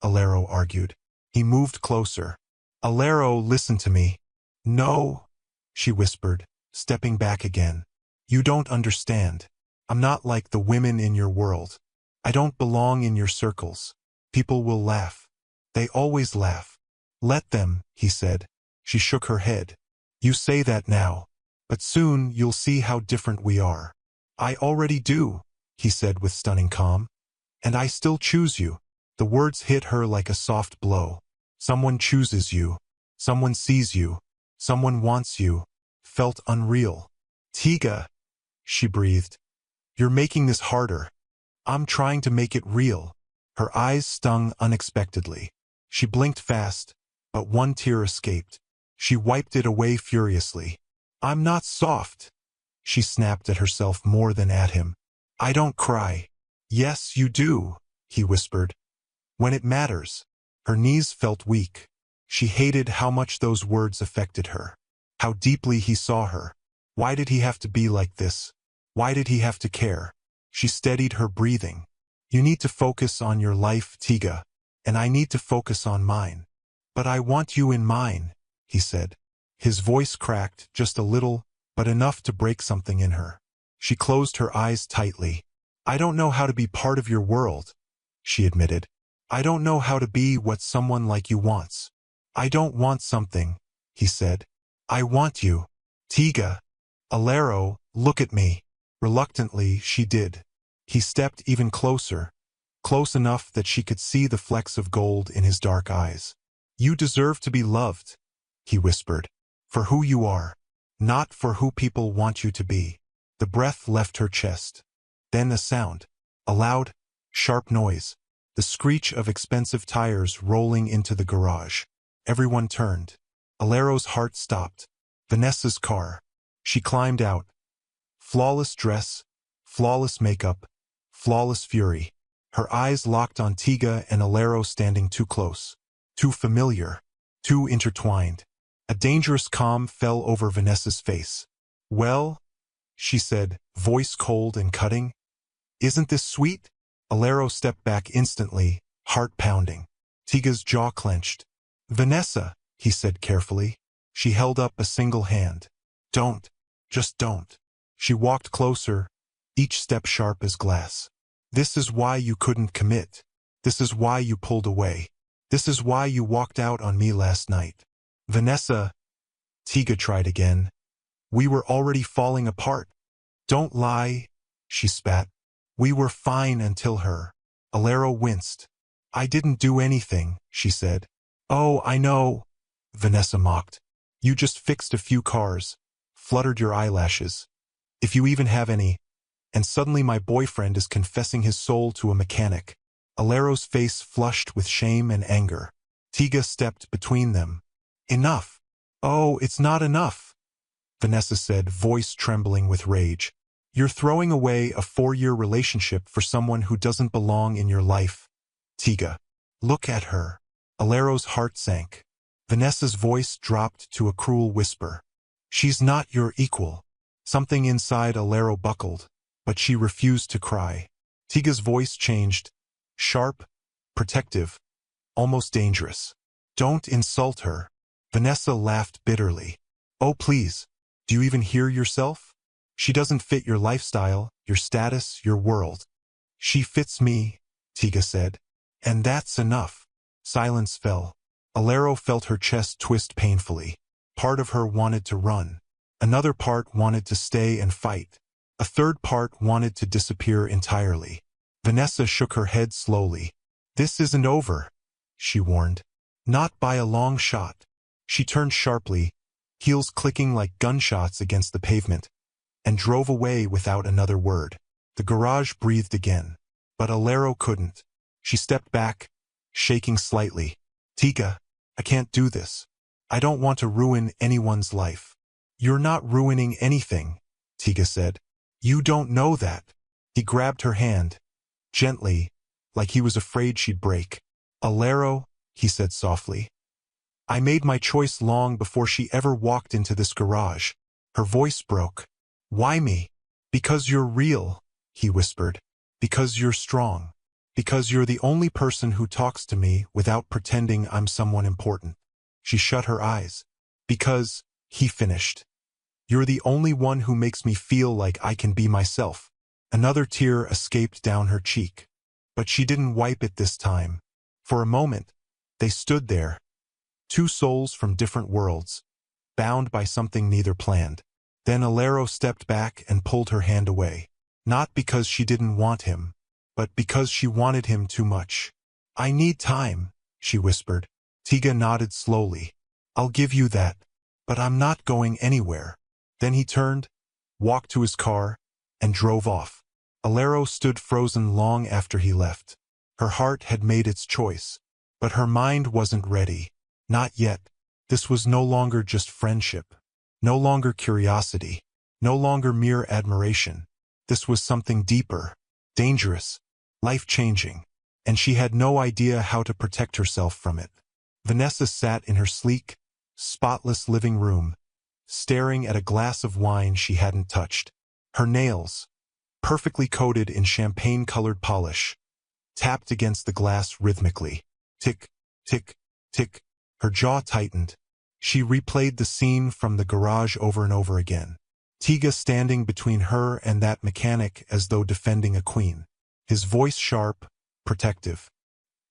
Alero argued. He moved closer. "Alero, listen to me." "No," she whispered, stepping back again. "You don't understand. I'm not like the women in your world. I don't belong in your circles. People will laugh. They always laugh." "Let them," he said. She shook her head. "You say that now. But soon you'll see how different we are." "I already do," he said with stunning calm. "And I still choose you." The words hit her like a soft blow. Someone chooses you. Someone sees you. Someone wants you. Felt unreal. "Tiga," she breathed. "You're making this harder." "I'm trying to make it real." Her eyes stung unexpectedly. She blinked fast, but one tear escaped. She wiped it away furiously. "I'm not soft," she snapped at herself more than at him. "I don't cry." "Yes, you do," he whispered. "When it matters." Her knees felt weak. She hated how much those words affected her. How deeply he saw her. Why did he have to be like this? Why did he have to care? She steadied her breathing. "You need to focus on your life, Tiga, and I need to focus on mine." "But I want you in mine," he said. His voice cracked just a little, but enough to break something in her. She closed her eyes tightly. "I don't know how to be part of your world," she admitted. "I don't know how to be what someone like you wants." "I don't want something," he said. "I want you." "Tiga." "Alero, look at me." Reluctantly, she did. He stepped even closer, close enough that she could see the flecks of gold in his dark eyes. "You deserve to be loved," he whispered, "for who you are, not for who people want you to be." The breath left her chest. Then a sound, a loud, sharp noise, the screech of expensive tires rolling into the garage. Everyone turned. Alero's heart stopped. Vanessa's car. She climbed out. Flawless dress, flawless makeup, flawless fury. Her eyes locked on Tiga and Alero standing too close, too familiar, too intertwined. A dangerous calm fell over Vanessa's face. "Well," she said, voice cold and cutting. "Isn't this sweet?" Alero stepped back instantly, heart pounding. Tiga's jaw clenched. "Vanessa," he said carefully. She held up a single hand. "Don't. Just don't." She walked closer, each step sharp as glass. "This is why you couldn't commit. This is why you pulled away. This is why you walked out on me last night." "Vanessa," Tiga tried again. "We were already falling apart." "Don't lie," she spat. "We were fine until her." Alero winced. "I didn't do anything," she said. "Oh, I know," Vanessa mocked. "You just fixed a few cars, fluttered your eyelashes. If you even have any. And suddenly my boyfriend is confessing his soul to a mechanic." Alero's face flushed with shame and anger. Tiga stepped between them. Enough. Oh, it's not enough, Vanessa said, voice trembling with rage. You're throwing away a 4-year relationship for someone who doesn't belong in your life. Tiga. Look at her. Alero's heart sank. Vanessa's voice dropped to a cruel whisper. She's not your equal. Something inside Alero buckled, but she refused to cry. Tiga's voice changed. Sharp, protective, almost dangerous. Don't insult her. Vanessa laughed bitterly. Oh, please. Do you even hear yourself? She doesn't fit your lifestyle, your status, your world. She fits me, Tiga said. And that's enough. Silence fell. Alero felt her chest twist painfully. Part of her wanted to run. Another part wanted to stay and fight. A third part wanted to disappear entirely. Vanessa shook her head slowly. This isn't over, she warned. Not by a long shot. She turned sharply, heels clicking like gunshots against the pavement, and drove away without another word. The garage breathed again, but Alero couldn't. She stepped back, shaking slightly. Tiga, I can't do this. I don't want to ruin anyone's life. You're not ruining anything, Tiga said. You don't know that. He grabbed her hand, gently, like he was afraid she'd break. Alero, he said softly. I made my choice long before she ever walked into this garage. Her voice broke. Why me? Because you're real, he whispered. Because you're strong. Because you're the only person who talks to me without pretending I'm someone important. She shut her eyes. Because, he finished. You're the only one who makes me feel like I can be myself. Another tear escaped down her cheek. But she didn't wipe it this time. For a moment, they stood there, two souls from different worlds, bound by something neither planned. Then Alero stepped back and pulled her hand away. Not because she didn't want him, but because she wanted him too much. I need time, she whispered. Tiga nodded slowly. I'll give you that, but I'm not going anywhere. Then he turned, walked to his car, and drove off. Alero stood frozen long after he left. Her heart had made its choice, but her mind wasn't ready. Not yet. This was no longer just friendship, no longer curiosity, no longer mere admiration. This was something deeper, dangerous, life-changing, and she had no idea how to protect herself from it. Vanessa sat in her sleek, spotless living room, staring at a glass of wine she hadn't touched. Her nails, perfectly coated in champagne-colored polish, tapped against the glass rhythmically. Tick, tick, tick. Her jaw tightened. She replayed the scene from the garage over and over again. Tiga standing between her and that mechanic as though defending a queen. His voice sharp, protective.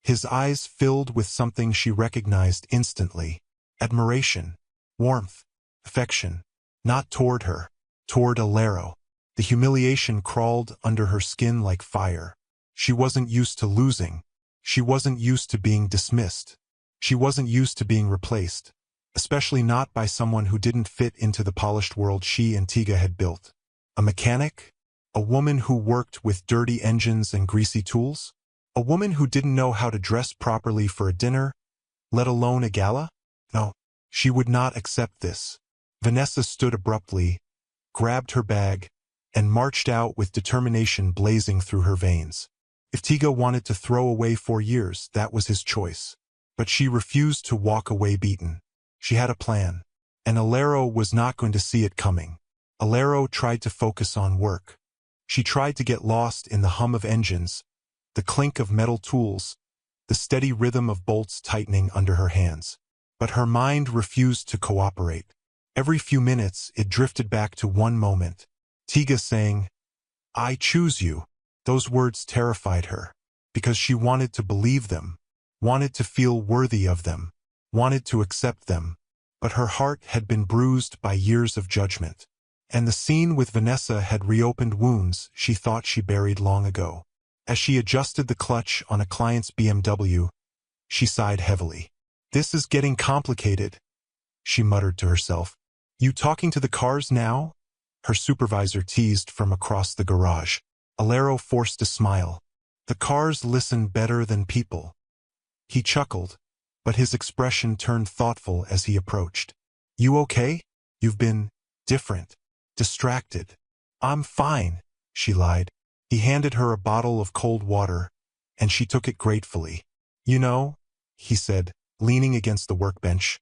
His eyes filled with something she recognized instantly. Admiration, warmth, affection. Not toward her, toward Alero. The humiliation crawled under her skin like fire. She wasn't used to losing. She wasn't used to being dismissed. She wasn't used to being replaced, especially not by someone who didn't fit into the polished world she and Tiga had built. A mechanic? A woman who worked with dirty engines and greasy tools? A woman who didn't know how to dress properly for a dinner, let alone a gala? No, she would not accept this. Vanessa stood abruptly, grabbed her bag, and marched out with determination blazing through her veins. If Tiga wanted to throw away 4 years, that was his choice. But she refused to walk away beaten. She had a plan, and Alero was not going to see it coming. Alero tried to focus on work. She tried to get lost in the hum of engines, the clink of metal tools, the steady rhythm of bolts tightening under her hands. But her mind refused to cooperate. Every few minutes, it drifted back to one moment. Tiga saying, I choose you. Those words terrified her, because she wanted to believe them, wanted to feel worthy of them, wanted to accept them. But her heart had been bruised by years of judgment. And the scene with Vanessa had reopened wounds she thought she buried long ago. As she adjusted the clutch on a client's BMW, she sighed heavily. This is getting complicated, she muttered to herself. You talking to the cars now? Her supervisor teased from across the garage. Alero forced a smile. The cars listen better than people. He chuckled, but his expression turned thoughtful as he approached. You okay? You've been different, distracted. I'm fine, she lied. He handed her a bottle of cold water, and she took it gratefully. You know, he said, leaning against the workbench,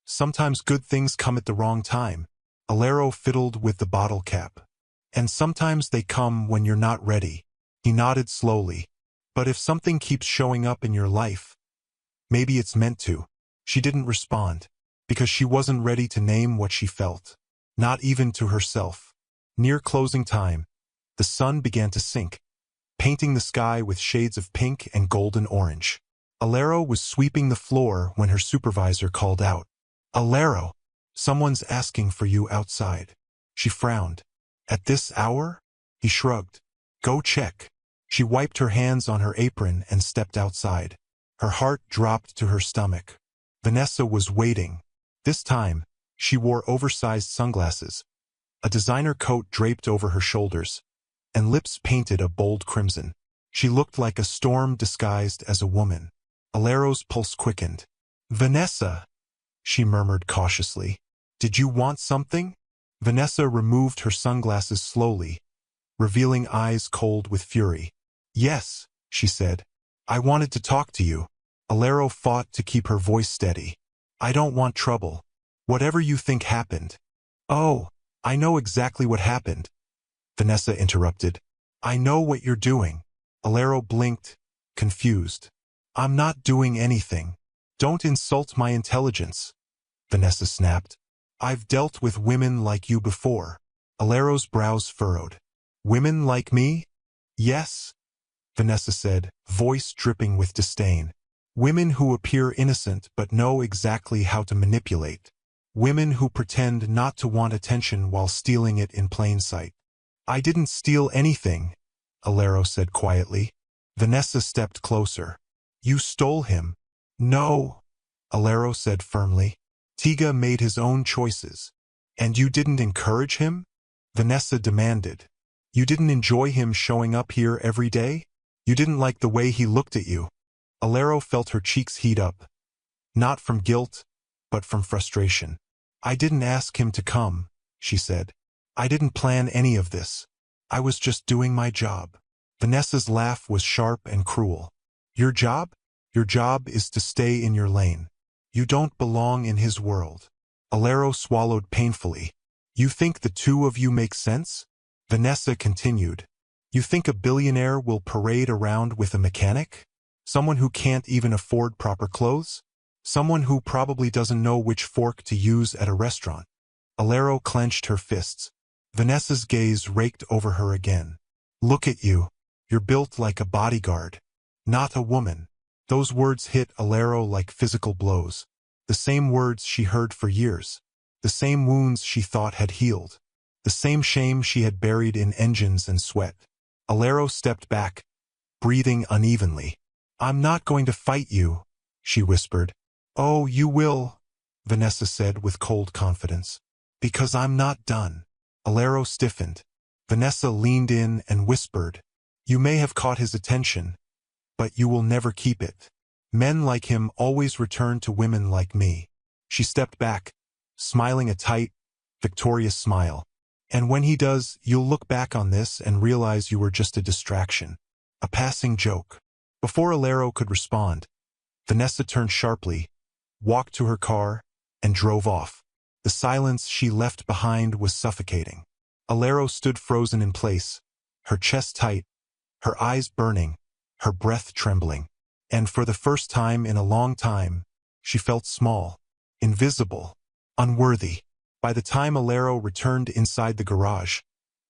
sometimes good things come at the wrong time. Alero fiddled with the bottle cap. And sometimes they come when you're not ready. He nodded slowly. But if something keeps showing up in your life, maybe it's meant to. She didn't respond, because she wasn't ready to name what she felt, not even to herself. Near closing time, the sun began to sink, painting the sky with shades of pink and golden orange. Alero was sweeping the floor when her supervisor called out, Alero, someone's asking for you outside. She frowned. At this hour? He shrugged. Go check. She wiped her hands on her apron and stepped outside. Her heart dropped to her stomach. Vanessa was waiting. This time, she wore oversized sunglasses, a designer coat draped over her shoulders, and lips painted a bold crimson. She looked like a storm disguised as a woman. Alero's pulse quickened. Vanessa, she murmured cautiously. Did you want something? Vanessa removed her sunglasses slowly, revealing eyes cold with fury. Yes, she said. I wanted to talk to you. Alero fought to keep her voice steady. I don't want trouble. Whatever you think happened. Oh, I know exactly what happened. Vanessa interrupted. I know what you're doing. Alero blinked, confused. I'm not doing anything. Don't insult my intelligence. Vanessa snapped. I've dealt with women like you before. Alero's brows furrowed. Women like me? Yes, Vanessa said, voice dripping with disdain. Women who appear innocent but know exactly how to manipulate. Women who pretend not to want attention while stealing it in plain sight. I didn't steal anything, Alero said quietly. Vanessa stepped closer. You stole him. No, Alero said firmly. Tiga made his own choices. And you didn't encourage him? Vanessa demanded. You didn't enjoy him showing up here every day? You didn't like the way he looked at you? Alero felt her cheeks heat up. Not from guilt, but from frustration. I didn't ask him to come, she said. I didn't plan any of this. I was just doing my job. Vanessa's laugh was sharp and cruel. Your job? Your job is to stay in your lane. You don't belong in his world. Alero swallowed painfully. You think the two of you make sense? Vanessa continued. You think a billionaire will parade around with a mechanic? Someone who can't even afford proper clothes? Someone who probably doesn't know which fork to use at a restaurant? Alero clenched her fists. Vanessa's gaze raked over her again. Look at you. You're built like a bodyguard. Not a woman. Those words hit Alero like physical blows. The same words she heard for years. The same wounds she thought had healed. The same shame she had buried in engines and sweat. Alero stepped back, breathing unevenly. I'm not going to fight you, she whispered. Oh, you will, Vanessa said with cold confidence. Because I'm not done. Alero stiffened. Vanessa leaned in and whispered. You may have caught his attention, but you will never keep it. Men like him always return to women like me. She stepped back, smiling a tight, victorious smile. And when he does, you'll look back on this and realize you were just a distraction. A passing joke. Before Alero could respond, Vanessa turned sharply, walked to her car, and drove off. The silence she left behind was suffocating. Alero stood frozen in place, her chest tight, her eyes burning, her breath trembling. And for the first time in a long time, she felt small, invisible, unworthy. By the time Alero returned inside the garage,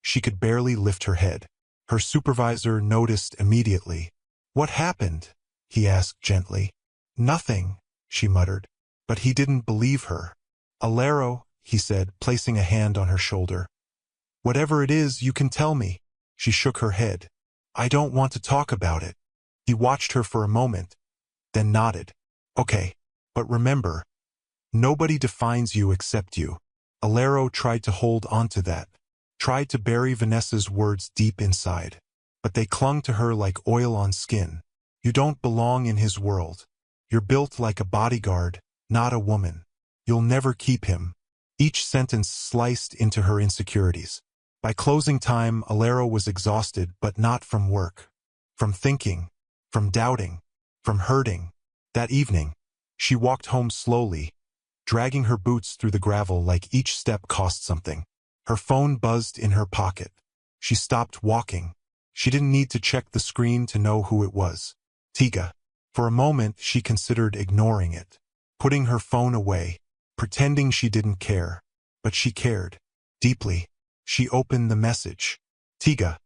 she could barely lift her head. Her supervisor noticed immediately. What happened? He asked gently. Nothing, she muttered. But he didn't believe her. Alero, he said, placing a hand on her shoulder. Whatever it is, you can tell me. She shook her head. I don't want to talk about it. He watched her for a moment, then nodded. Okay, but remember, nobody defines you except you. Alero tried to hold on to that, tried to bury Vanessa's words deep inside. but they clung to her like oil on skin. You don't belong in his world. You're built like a bodyguard, not a woman. You'll never keep him. Each sentence sliced into her insecurities. By closing time, Alero was exhausted, but not from work. From thinking, from doubting, from hurting. That evening, she walked home slowly, dragging her boots through the gravel like each step cost something. Her phone buzzed in her pocket. She stopped walking. She didn't need to check the screen to know who it was. Tiga. For a moment, she considered ignoring it, putting her phone away, pretending she didn't care. But she cared. Deeply. She opened the message. Tiga.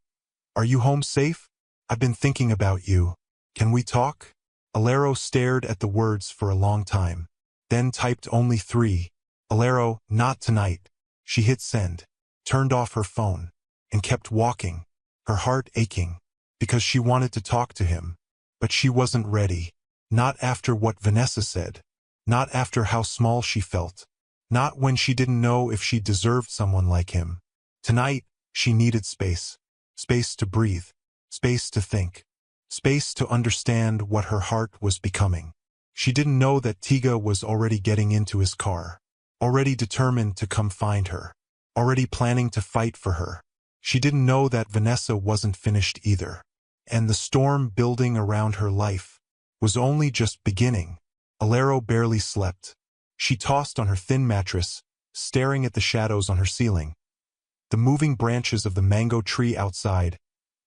Are you home safe? I've been thinking about you. Can we talk? Alero stared at the words for a long time. Then typed only 3. Alero, not tonight. She hit send, turned off her phone, and kept walking, her heart aching, because she wanted to talk to him. But she wasn't ready. Not after what Vanessa said. Not after how small she felt. Not when she didn't know if she deserved someone like him. Tonight, she needed space. Space to breathe. Space to think. Space to understand what her heart was becoming. She didn't know that Tiga was already getting into his car. Already determined to come find her. Already planning to fight for her. She didn't know that Vanessa wasn't finished either. And the storm building around her life was only just beginning. Alero barely slept. She tossed on her thin mattress, staring at the shadows on her ceiling. The moving branches of the mango tree outside,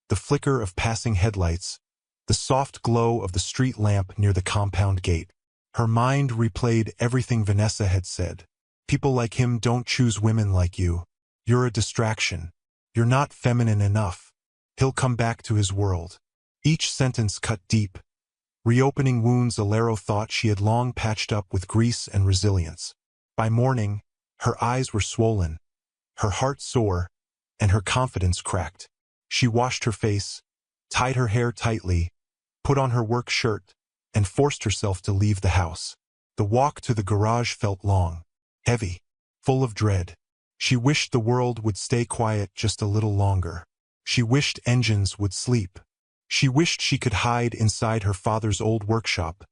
the flicker of passing headlights, the soft glow of the street lamp near the compound gate. Her mind replayed everything Vanessa had said. People like him don't choose women like you. You're a distraction. You're not feminine enough. He'll come back to his world. Each sentence cut deep, reopening wounds Alero thought she had long patched up with grease and resilience. By morning, her eyes were swollen, her heart sore, and her confidence cracked. She washed her face, tied her hair tightly, put on her work shirt, and forced herself to leave the house. The walk to the garage felt long, heavy, full of dread. She wished the world would stay quiet just a little longer. She wished engines would sleep. She wished she could hide inside her father's old workshop,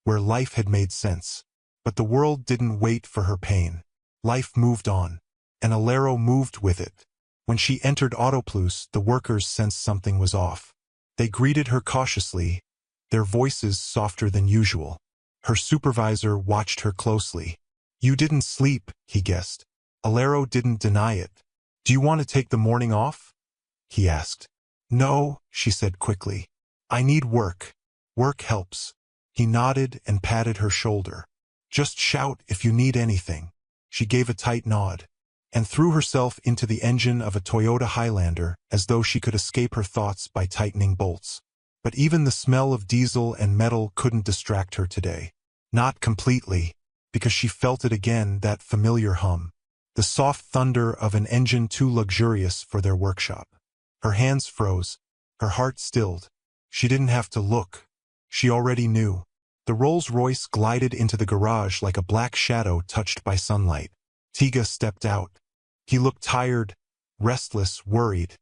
where life had made sense. But the world didn't wait for her pain. Life moved on, and Alero moved with it. When she entered Autoplus, the workers sensed something was off. They greeted her cautiously, their voices softer than usual. Her supervisor watched her closely. You didn't sleep, he guessed. Alero didn't deny it. Do you want to take the morning off? He asked. No, she said quickly. I need work. Work helps. He nodded and patted her shoulder. Just shout if you need anything. She gave a tight nod, and threw herself into the engine of a Toyota Highlander as though she could escape her thoughts by tightening bolts. But even the smell of diesel and metal couldn't distract her today. Not completely, because she felt it again, that familiar hum. The soft thunder of an engine too luxurious for their workshop. Her hands froze, her heart stilled. She didn't have to look. She already knew. The Rolls-Royce glided into the garage like a black shadow touched by sunlight. Tiga stepped out. He looked tired, restless, worried,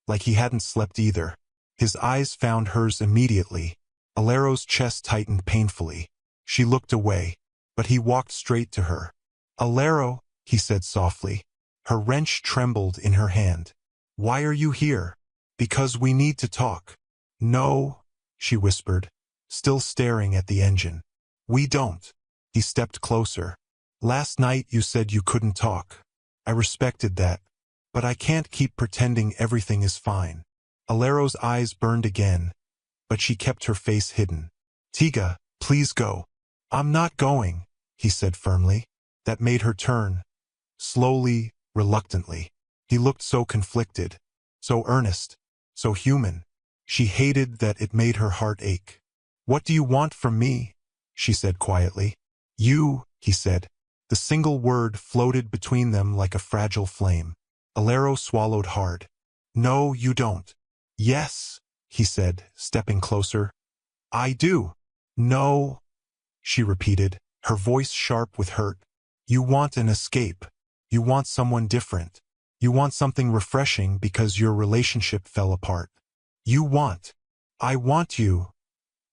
like he hadn't slept either. His eyes found hers immediately. Alero's chest tightened painfully. She looked away, but he walked straight to her. Alero, he said softly. Her wrench trembled in her hand. Why are you here? Because we need to talk. No, she whispered, still staring at the engine. We don't. He stepped closer. Last night you said you couldn't talk. I respected that. But I can't keep pretending everything is fine. Alero's eyes burned again, but she kept her face hidden. Tiga, please go. I'm not going, he said firmly. That made her turn. Slowly, reluctantly. He looked so conflicted, so earnest, so human. She hated that it made her heart ache. What do you want from me? She said quietly. You, he said. The single word floated between them like a fragile flame. Alero swallowed hard. No, you don't. Yes, he said, stepping closer. I do. No, she repeated, her voice sharp with hurt. You want an escape. You want someone different. You want something refreshing because your relationship fell apart. You want. I want you,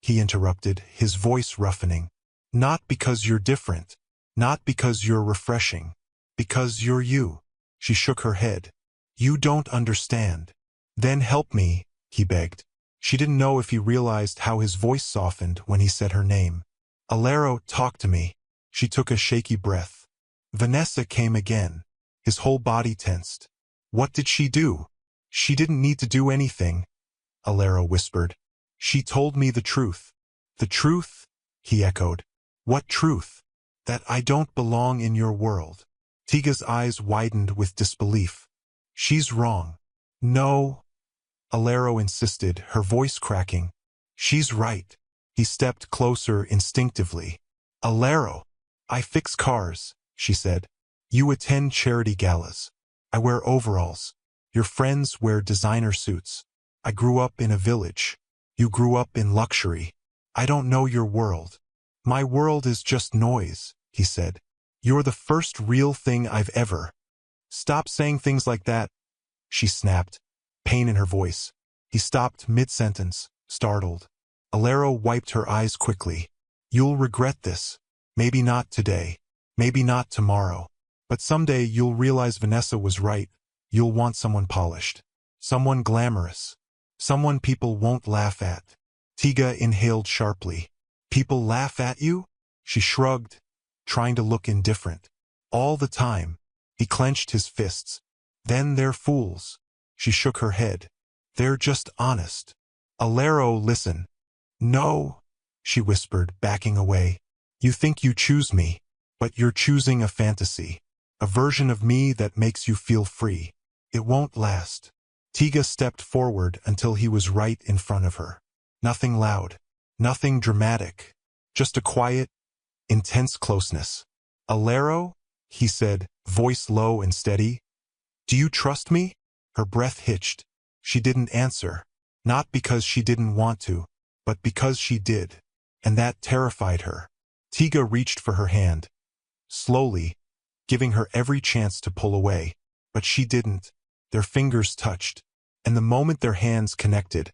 he interrupted, his voice roughening. Not because you're different. Not because you're refreshing. Because you're you. She shook her head. You don't understand. Then help me, he begged. She didn't know if he realized how his voice softened when he said her name. Alero, talk to me. She took a shaky breath. Vanessa came again. His whole body tensed. What did she do? She didn't need to do anything, Alero whispered. She told me the truth. The truth? He echoed. What truth? That I don't belong in your world. Tiga's eyes widened with disbelief. She's wrong. No, Alero insisted, her voice cracking. She's right. He stepped closer instinctively. Alero, I fix cars, she said. You attend charity galas. I wear overalls. Your friends wear designer suits. I grew up in a village. You grew up in luxury. I don't know your world. My world is just noise, he said. You're the first real thing I've ever. Stop saying things like that, she snapped, pain in her voice. He stopped mid-sentence, startled. Alero wiped her eyes quickly. You'll regret this. Maybe not today. Maybe not tomorrow. But someday you'll realize Vanessa was right. You'll want someone polished. Someone glamorous. Someone people won't laugh at. Tiga inhaled sharply. People laugh at you? She shrugged, trying to look indifferent. All the time. He clenched his fists. Then they're fools. She shook her head. They're just honest. Alero, listen. No, she whispered, backing away. You think you choose me, but you're choosing a fantasy. A version of me that makes you feel free. It won't last. Tiga stepped forward until he was right in front of her. Nothing loud. Nothing dramatic. Just a quiet, intense closeness. Alero, he said, voice low and steady. Do you trust me? Her breath hitched. She didn't answer. Not because she didn't want to, but because she did. And that terrified her. Tiga reached for her hand. Slowly, giving her every chance to pull away. But she didn't. Their fingers touched. And the moment their hands connected,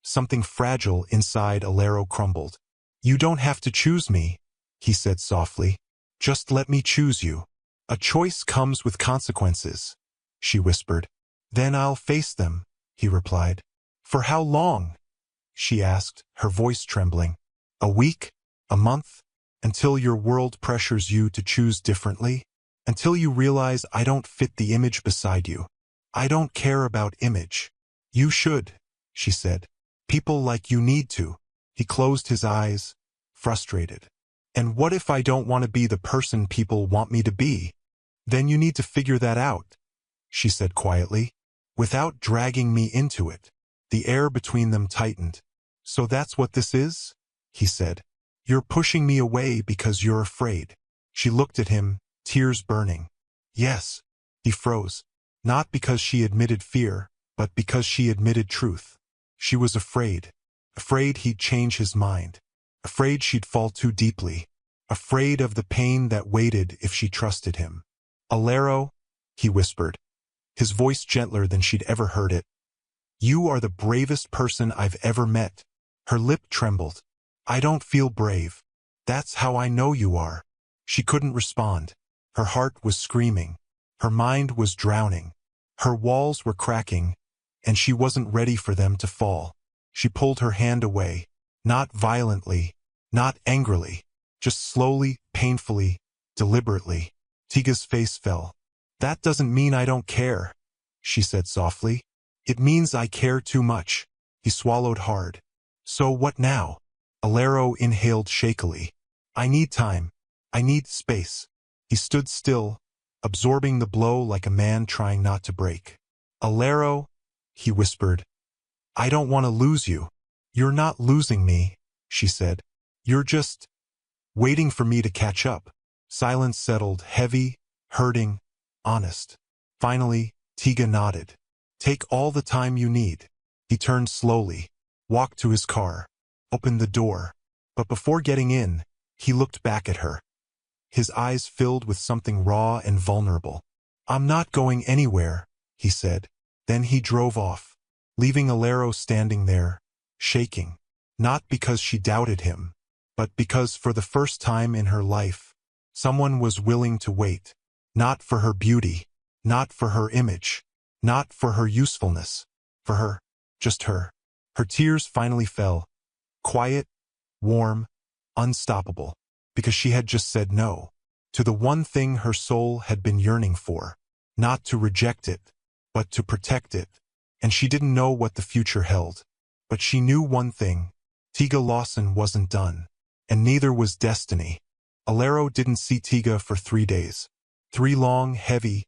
something fragile inside Alero crumbled. You don't have to choose me, he said softly. Just let me choose you. A choice comes with consequences, she whispered. Then I'll face them, he replied. For how long? She asked, her voice trembling. A week? A month? Until your world pressures you to choose differently? Until you realize I don't fit the image beside you. I don't care about image. You should, she said. People like you need to. He closed his eyes, frustrated. And what if I don't want to be the person people want me to be? Then you need to figure that out, she said quietly, without dragging me into it. The air between them tightened. So that's what this is? He said. You're pushing me away because you're afraid. She looked at him, tears burning. Yes. He froze. Not because she admitted fear, but because she admitted truth. She was afraid. Afraid he'd change his mind. Afraid she'd fall too deeply. Afraid of the pain that waited if she trusted him. Alero, he whispered, his voice gentler than she'd ever heard it. You are the bravest person I've ever met. Her lip trembled. I don't feel brave. That's how I know you are. She couldn't respond. Her heart was screaming. Her mind was drowning. Her walls were cracking, and she wasn't ready for them to fall. She pulled her hand away, not violently, not angrily, just slowly, painfully, deliberately. Tiga's face fell. That doesn't mean I don't care, she said softly. It means I care too much. He swallowed hard. So what now? Alero inhaled shakily. I need time. I need space. He stood still, absorbing the blow like a man trying not to break. Alero, he whispered. I don't want to lose you. You're not losing me, she said. You're just waiting for me to catch up. Silence settled, heavy, hurting, honest. Finally, Tiga nodded. Take all the time you need. He turned slowly, walked to his car, opened the door. But before getting in, he looked back at her. His eyes filled with something raw and vulnerable. I'm not going anywhere, he said. Then he drove off. leaving Alero standing there, shaking. Not because she doubted him, but because for the first time in her life, someone was willing to wait. Not for her beauty, not for her image, not for her usefulness, for her, just her. Her tears finally fell, quiet, warm, unstoppable, because she had just said no to the one thing her soul had been yearning for, not to reject it, but to protect it. And she didn't know what the future held. But she knew one thing: Tiga Lawson wasn't done. And neither was destiny. Alero didn't see Tiga for 3 days. 3 long, heavy,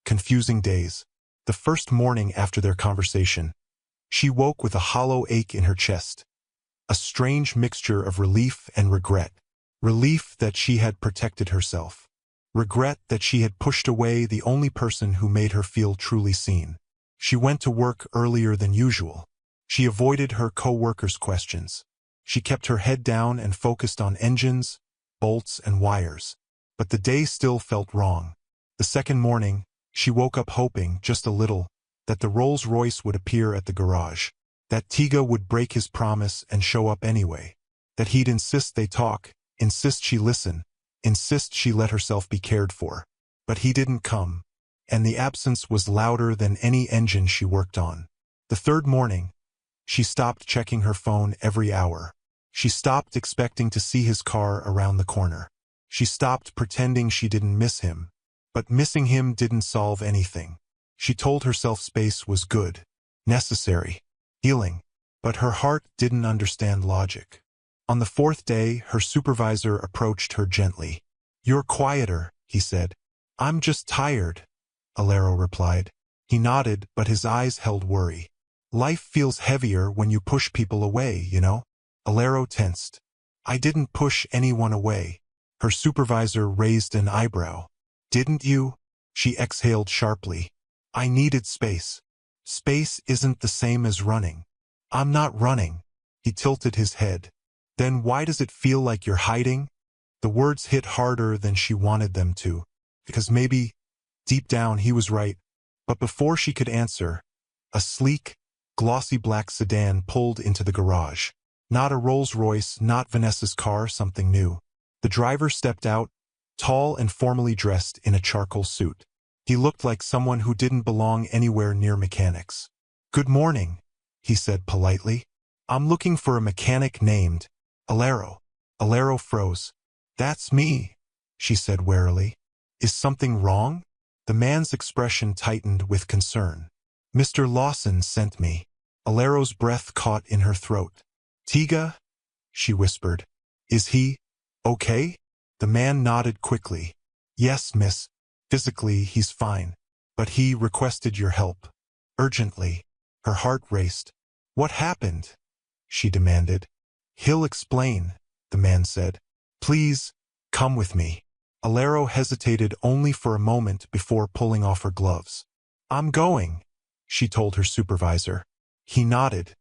confusing days. The first morning after their conversation, she woke with a hollow ache in her chest. A strange mixture of relief and regret. Relief that she had protected herself. Regret that she had pushed away the only person who made her feel truly seen. She went to work earlier than usual. She avoided her co-workers' questions. She kept her head down and focused on engines, bolts, and wires. But the day still felt wrong. The second morning, she woke up hoping, just a little, that the Rolls-Royce would appear at the garage. That Tiga would break his promise and show up anyway. That he'd insist they talk, insist she listen, insist she let herself be cared for. But he didn't come. And the absence was louder than any engine she worked on. The third morning, she stopped checking her phone every hour. She stopped expecting to see his car around the corner. She stopped pretending she didn't miss him. But missing him didn't solve anything. She told herself space was good, necessary, healing. But her heart didn't understand logic. On the fourth day, her supervisor approached her gently. "You're quieter," he said. "I'm just tired," Alero replied. He nodded, but his eyes held worry. "Life feels heavier when you push people away, you know?" Alero tensed. "I didn't push anyone away." Her supervisor raised an eyebrow. "Didn't you?" She exhaled sharply. "I needed space. Space isn't the same as running." "I'm not running." He tilted his head. "Then why does it feel like you're hiding?" The words hit harder than she wanted them to. Because maybe, deep down, he was right. But before she could answer, a sleek, glossy black sedan pulled into the garage. Not a Rolls-Royce, not Vanessa's car, something new. The driver stepped out, tall and formally dressed in a charcoal suit. He looked like someone who didn't belong anywhere near mechanics. "Good morning," he said politely. "I'm looking for a mechanic named Alero." Alero froze. "That's me," she said warily. "Is something wrong?" The man's expression tightened with concern. "Mr. Lawson sent me." Alero's breath caught in her throat. "Tiga?" she whispered. "Is he okay?" The man nodded quickly. "Yes, miss. Physically, he's fine. But he requested your help. Urgently." Her heart raced. "What happened?" she demanded. "He'll explain," the man said. "Please, come with me." Alero hesitated only for a moment before pulling off her gloves. "I'm going," she told her supervisor. He nodded,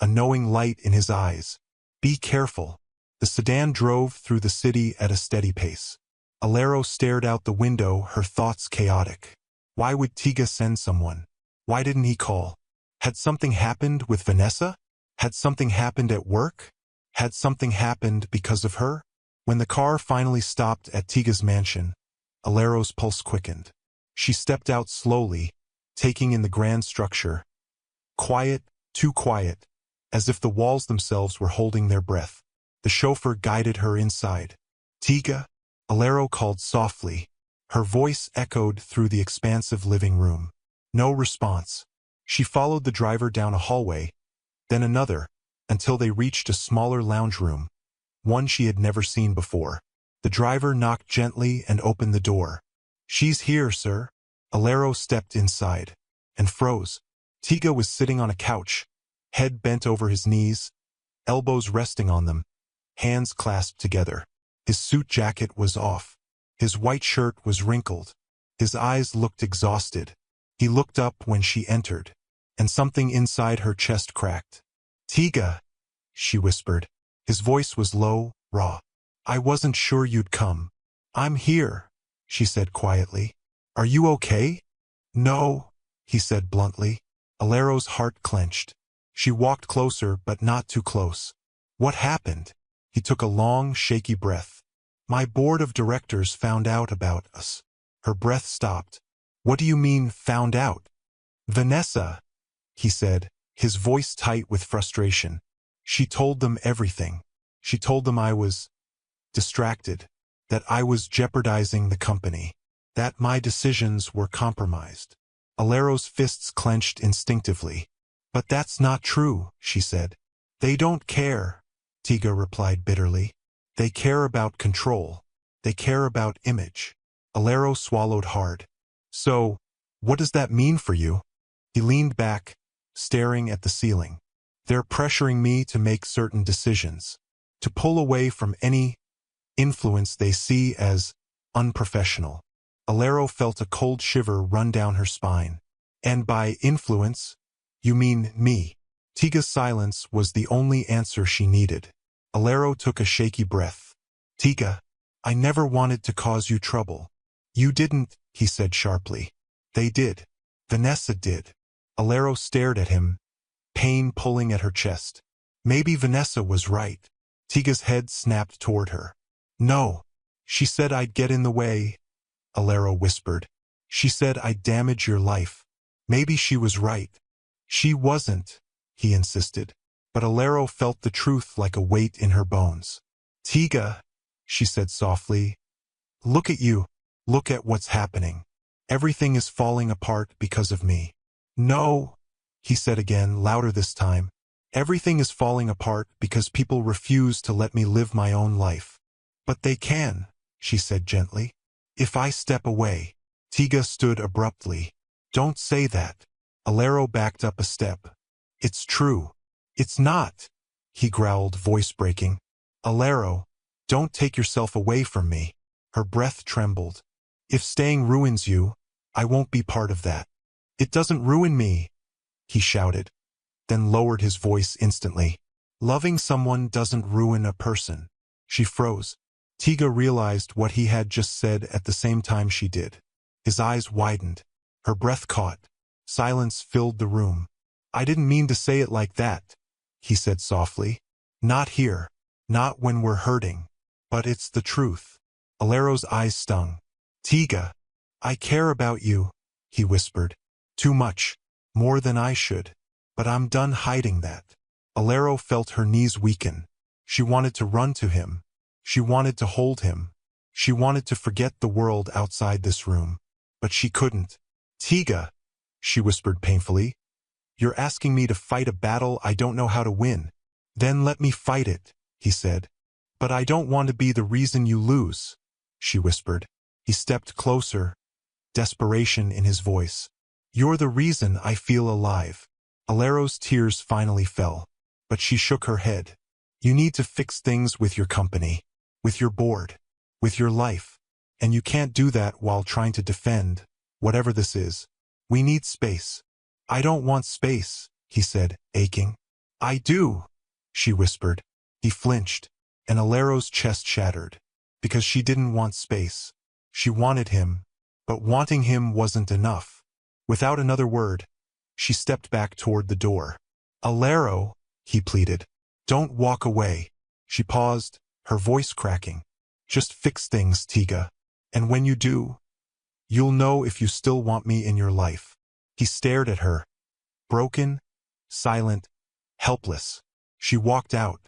a knowing light in his eyes. "Be careful." The sedan drove through the city at a steady pace. Alero stared out the window, her thoughts chaotic. Why would Tiga send someone? Why didn't he call? Had something happened with Vanessa? Had something happened at work? Had something happened because of her? When the car finally stopped at Tiga's mansion, Alero's pulse quickened. She stepped out slowly, taking in the grand structure. Quiet, too quiet, as if the walls themselves were holding their breath. The chauffeur guided her inside. "Tiga?" Alero called softly. Her voice echoed through the expansive living room. No response. She followed the driver down a hallway, then another, until they reached a smaller lounge room, one she had never seen before. The driver knocked gently and opened the door. "She's here, sir." Alero stepped inside and froze. Tiga was sitting on a couch, head bent over his knees, elbows resting on them, hands clasped together. His suit jacket was off. His white shirt was wrinkled. His eyes looked exhausted. He looked up when she entered, and something inside her chest cracked. "Tiga," she whispered. His voice was low, raw. "I wasn't sure you'd come." "I'm here," she said quietly. "Are you okay?" "No," he said bluntly. Alero's heart clenched. She walked closer, but not too close. What happened? He took a long, shaky breath. My board of directors found out about us. Her breath stopped. What do you mean, found out? Vanessa, he said, his voice tight with frustration. She told them everything. She told them I was distracted, that I was jeopardizing the company, that my decisions were compromised. Alero's fists clenched instinctively. But that's not true, she said. They don't care, Tiga replied bitterly. They care about control. They care about image. Alero swallowed hard. So, what does that mean for you? He leaned back, staring at the ceiling. They're pressuring me to make certain decisions, to pull away from any influence they see as unprofessional. Alero felt a cold shiver run down her spine. And by influence, you mean me? Tiga's silence was the only answer she needed. Alero took a shaky breath. Tiga, I never wanted to cause you trouble. You didn't, he said sharply. They did. Vanessa did. Alero stared at him, pain pulling at her chest. Maybe Vanessa was right. Tiga's head snapped toward her. No. She said I'd get in the way, Alero whispered. She said I'd damage your life. Maybe she was right. She wasn't, he insisted. But Alero felt the truth like a weight in her bones. Tiga, she said softly, look at you. Look at what's happening. Everything is falling apart because of me. No, he said again, louder this time. Everything is falling apart because people refuse to let me live my own life. But they can, she said gently. If I step away. Tiga stood abruptly. Don't say that. Alero backed up a step. It's true. It's not, he growled, voice breaking. Alero, don't take yourself away from me. Her breath trembled. If staying ruins you, I won't be part of that. It doesn't ruin me, he shouted, then lowered his voice instantly. Loving someone doesn't ruin a person. She froze. Tiga realized what he had just said at the same time she did. His eyes widened. Her breath caught. Silence filled the room. I didn't mean to say it like that, he said softly. Not here. Not when we're hurting. But it's the truth. Alero's eyes stung. Tiga, I care about you, he whispered. Too much. More than I should. But I'm done hiding that. Alero felt her knees weaken. She wanted to run to him. She wanted to hold him. She wanted to forget the world outside this room. But she couldn't. Tiga, she whispered painfully. You're asking me to fight a battle I don't know how to win. Then let me fight it, he said. But I don't want to be the reason you lose, she whispered. He stepped closer, desperation in his voice. You're the reason I feel alive. Alero's tears finally fell, but she shook her head. You need to fix things with your company, with your board, with your life. And you can't do that while trying to defend, whatever this is. We need space. I don't want space, he said, aching. I do, she whispered. He flinched, and Alero's chest shattered. Because she didn't want space. She wanted him, but wanting him wasn't enough. Without another word, she stepped back toward the door. Alero, he pleaded. Don't walk away. She paused, her voice cracking. Just fix things, Tiga. And when you do, you'll know if you still want me in your life. He stared at her. Broken, silent, helpless. She walked out,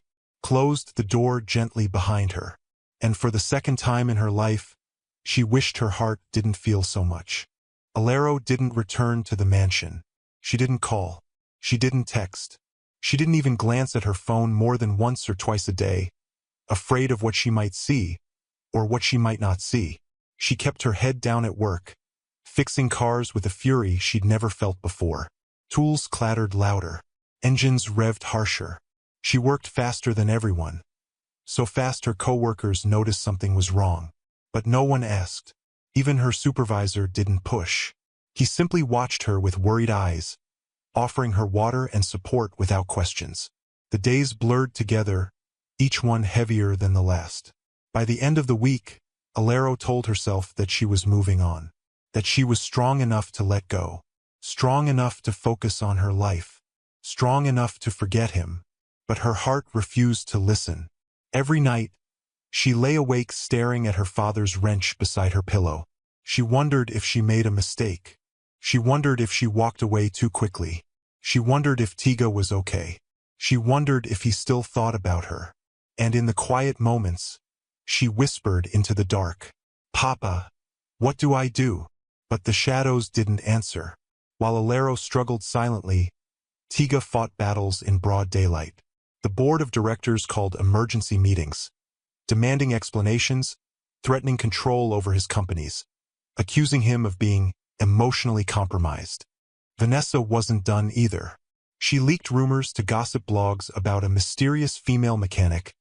closed the door gently behind her. And for the second time in her life, she wished her heart didn't feel so much. Alero didn't return to the mansion. She didn't call. She didn't text. She didn't even glance at her phone more than once or twice a day, afraid of what she might see, or what she might not see. She kept her head down at work, fixing cars with a fury she'd never felt before. Tools clattered louder. Engines revved harsher. She worked faster than everyone. So fast her coworkers noticed something was wrong. But no one asked. Even her supervisor didn't push. He simply watched her with worried eyes, offering her water and support without questions. The days blurred together, each one heavier than the last. By the end of the week, Alero told herself that she was moving on, that she was strong enough to let go. strong enough to focus on her life, strong enough to forget him. But her heart refused to listen. Every night, she lay awake staring at her father's wrench beside her pillow. She wondered if she made a mistake. She wondered if she walked away too quickly. She wondered if Tiga was okay. She wondered if he still thought about her. And in the quiet moments, she whispered into the dark, "Papa, what do I do?" But the shadows didn't answer. While Alero struggled silently, Tiga fought battles in broad daylight. The board of directors called emergency meetings, demanding explanations, threatening control over his companies, accusing him of being emotionally compromised. Vanessa wasn't done either. She leaked rumors to gossip blogs about a mysterious female mechanic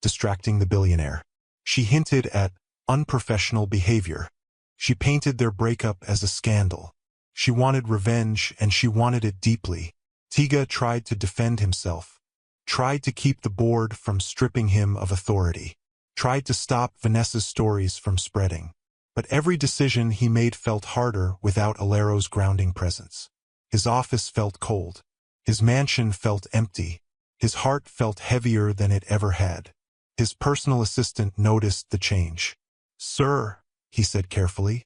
distracting the billionaire. She hinted at unprofessional behavior. She painted their breakup as a scandal. She wanted revenge, and she wanted it deeply. Tiga tried to defend himself, tried to keep the board from stripping him of authority, tried to stop Vanessa's stories from spreading. But every decision he made felt harder without Alero's grounding presence. His office felt cold. His mansion felt empty. His heart felt heavier than it ever had. His personal assistant noticed the change. "Sir," he said carefully,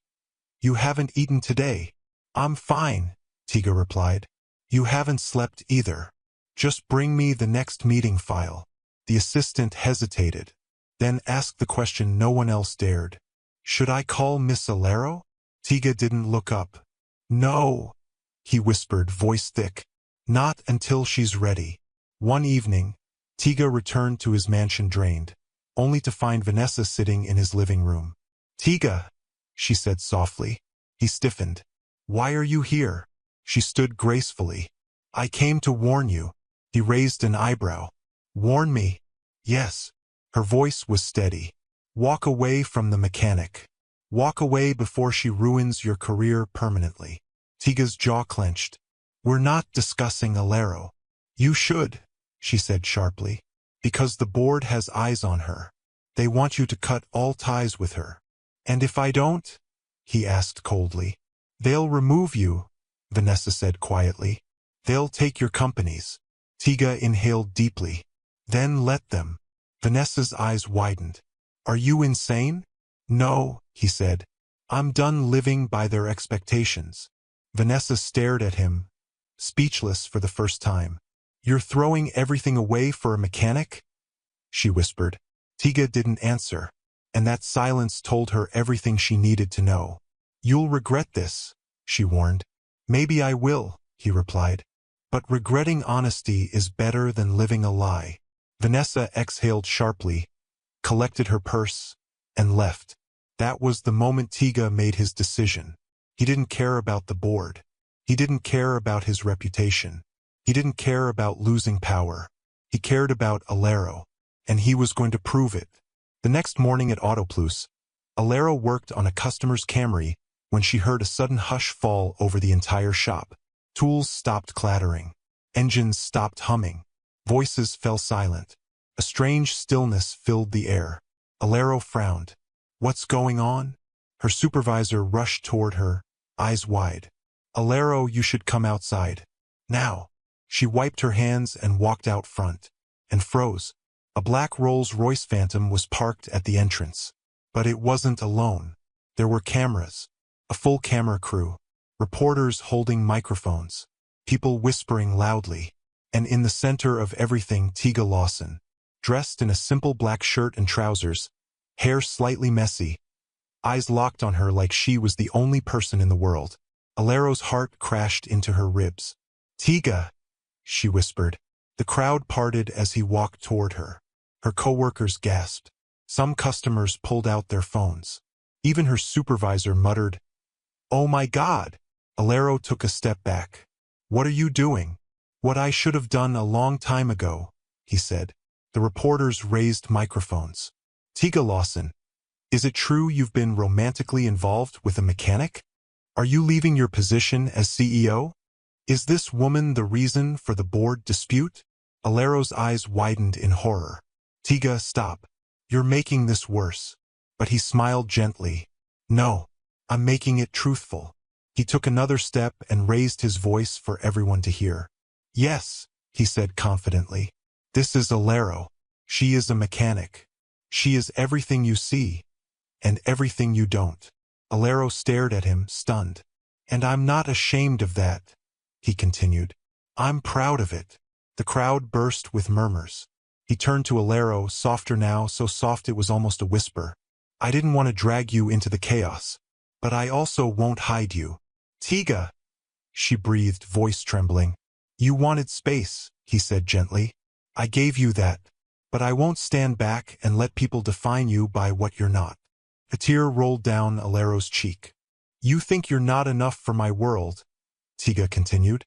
"you haven't eaten today." "I'm fine," Tiga replied. "You haven't slept either. Just bring me the next meeting file." The assistant hesitated, then asked the question no one else dared. "Should I call Miss Alero?" Tiga didn't look up. "No," he whispered, voice thick. "Not until she's ready." One evening, Tiga returned to his mansion drained, only to find Vanessa sitting in his living room. "Tiga," she said softly. He stiffened. "Why are you here?" She stood gracefully. "I came to warn you." He raised an eyebrow. "Warn me?" "Yes." Her voice was steady. "Walk away from the mechanic. Walk away before she ruins your career permanently." Tiga's jaw clenched. "We're not discussing Alero." "You should," she said sharply, "because the board has eyes on her. They want you to cut all ties with her." "And if I don't?" he asked coldly. "They'll remove you," Vanessa said quietly. "They'll take your companies." Tiga inhaled deeply. "Then let them." Vanessa's eyes widened. "Are you insane?" "No," he said. "I'm done living by their expectations." Vanessa stared at him, speechless for the first time. "You're throwing everything away for a mechanic?" she whispered. Tiga didn't answer, and that silence told her everything she needed to know. "You'll regret this," she warned. "Maybe I will," he replied. "But regretting honesty is better than living a lie." Vanessa exhaled sharply, collected her purse, and left. That was the moment Tiga made his decision. He didn't care about the board. He didn't care about his reputation. He didn't care about losing power. He cared about Alero, and he was going to prove it. The next morning at Autoplus, Alero worked on a customer's Camry when she heard a sudden hush fall over the entire shop. Tools stopped clattering. Engines stopped humming. Voices fell silent. A strange stillness filled the air. Alero frowned. "What's going on?" Her supervisor rushed toward her, eyes wide. "Alero, you should come outside. Now." She wiped her hands and walked out front, and froze. A black Rolls-Royce Phantom was parked at the entrance. But it wasn't alone. There were cameras, a full camera crew, reporters holding microphones, people whispering loudly, and in the center of everything, Tiga Lawson, dressed in a simple black shirt and trousers, hair slightly messy, eyes locked on her like she was the only person in the world. Alero's heart crashed into her ribs. "Tiga," she whispered. The crowd parted as he walked toward her. Her coworkers gasped. Some customers pulled out their phones. Even her supervisor muttered, "Oh my God!" Alero took a step back. "What are you doing?" "What I should have done a long time ago," he said. The reporters raised microphones. "Tiga Lawson, is it true you've been romantically involved with a mechanic? Are you leaving your position as CEO? Is this woman the reason for the board dispute?" Alero's eyes widened in horror. "Tiga, stop. You're making this worse." But he smiled gently. "No, I'm making it truthful." He took another step and raised his voice for everyone to hear. Yes, he said confidently. This is Alero. She is a mechanic. She is everything you see, and everything you don't. Alero stared at him, stunned. And I'm not ashamed of that, he continued. I'm proud of it. The crowd burst with murmurs. He turned to Alero, softer now, so soft it was almost a whisper. I didn't want to drag you into the chaos, but I also won't hide you. Tiga, she breathed, voice trembling. You wanted space, he said gently. I gave you that, but I won't stand back and let people define you by what you're not. A tear rolled down Alero's cheek. You think you're not enough for my world, Tiga continued.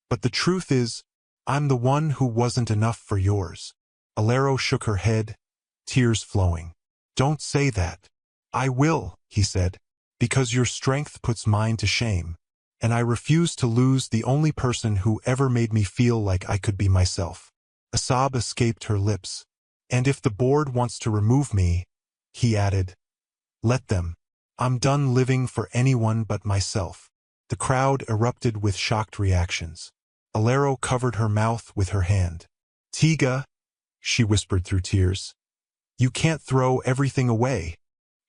But the truth is, I'm the one who wasn't enough for yours. Alero shook her head, tears flowing. Don't say that. I will, he said, because your strength puts mine to shame, and I refuse to lose the only person who ever made me feel like I could be myself. A sob escaped her lips. And if the board wants to remove me, he added, let them. I'm done living for anyone but myself. The crowd erupted with shocked reactions. Alero covered her mouth with her hand. Tiga, she whispered through tears. You can't throw everything away.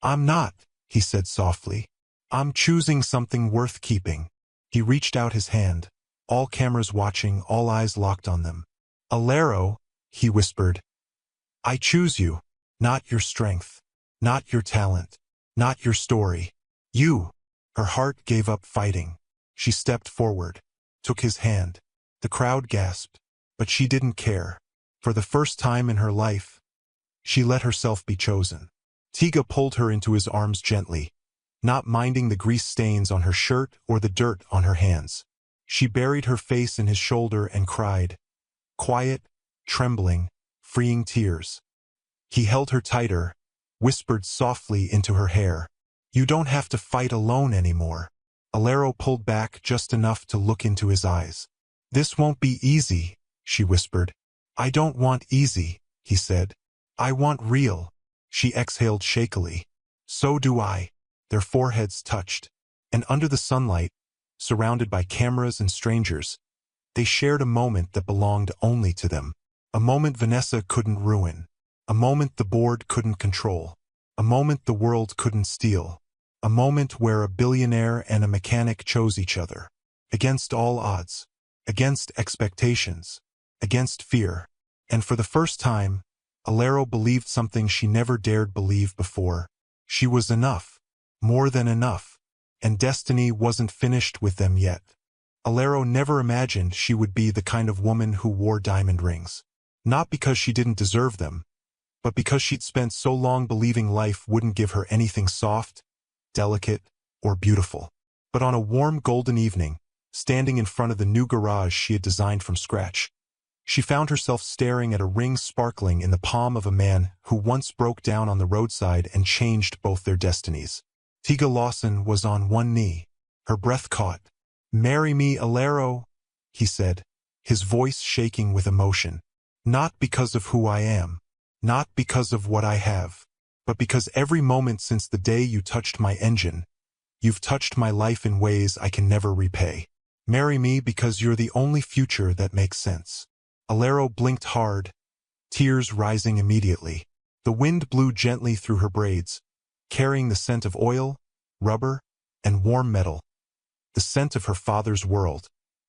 I'm not, he said softly. I'm choosing something worth keeping. He reached out his hand, all cameras watching, all eyes locked on them. Alero, he whispered, I choose you, not your strength, not your talent, not your story. You. Her heart gave up fighting. She stepped forward, took his hand. The crowd gasped, but she didn't care. For the first time in her life, she let herself be chosen. Tiga pulled her into his arms gently, not minding the grease stains on her shirt or the dirt on her hands. She buried her face in his shoulder and cried, quiet, trembling, freeing tears. He held her tighter, whispered softly into her hair, You don't have to fight alone anymore. Alero pulled back just enough to look into his eyes. This won't be easy, she whispered. I don't want easy, he said. I want real. She exhaled shakily. So do I. Their foreheads touched, and under the sunlight, surrounded by cameras and strangers, they shared a moment that belonged only to them. A moment Vanessa couldn't ruin. A moment the board couldn't control. A moment the world couldn't steal. A moment where a billionaire and a mechanic chose each other. Against all odds. Against expectations. Against fear. And for the first time, Alero believed something she never dared believe before. She was enough. More than enough. And destiny wasn't finished with them yet. Alero never imagined she would be the kind of woman who wore diamond rings. Not because she didn't deserve them, but because she'd spent so long believing life wouldn't give her anything soft, delicate, or beautiful. But on a warm golden evening, standing in front of the new garage she had designed from scratch, she found herself staring at a ring sparkling in the palm of a man who once broke down on the roadside and changed both their destinies. Tiga Lawson was on one knee, her breath caught. Marry me, Alero, he said, his voice shaking with emotion. Not because of who I am, not because of what I have, but because every moment since the day you touched my engine, you've touched my life in ways I can never repay. Marry me because you're the only future that makes sense. Alero blinked hard, tears rising immediately. The wind blew gently through her braids, carrying the scent of oil, rubber, and warm metal. The scent of her father's world,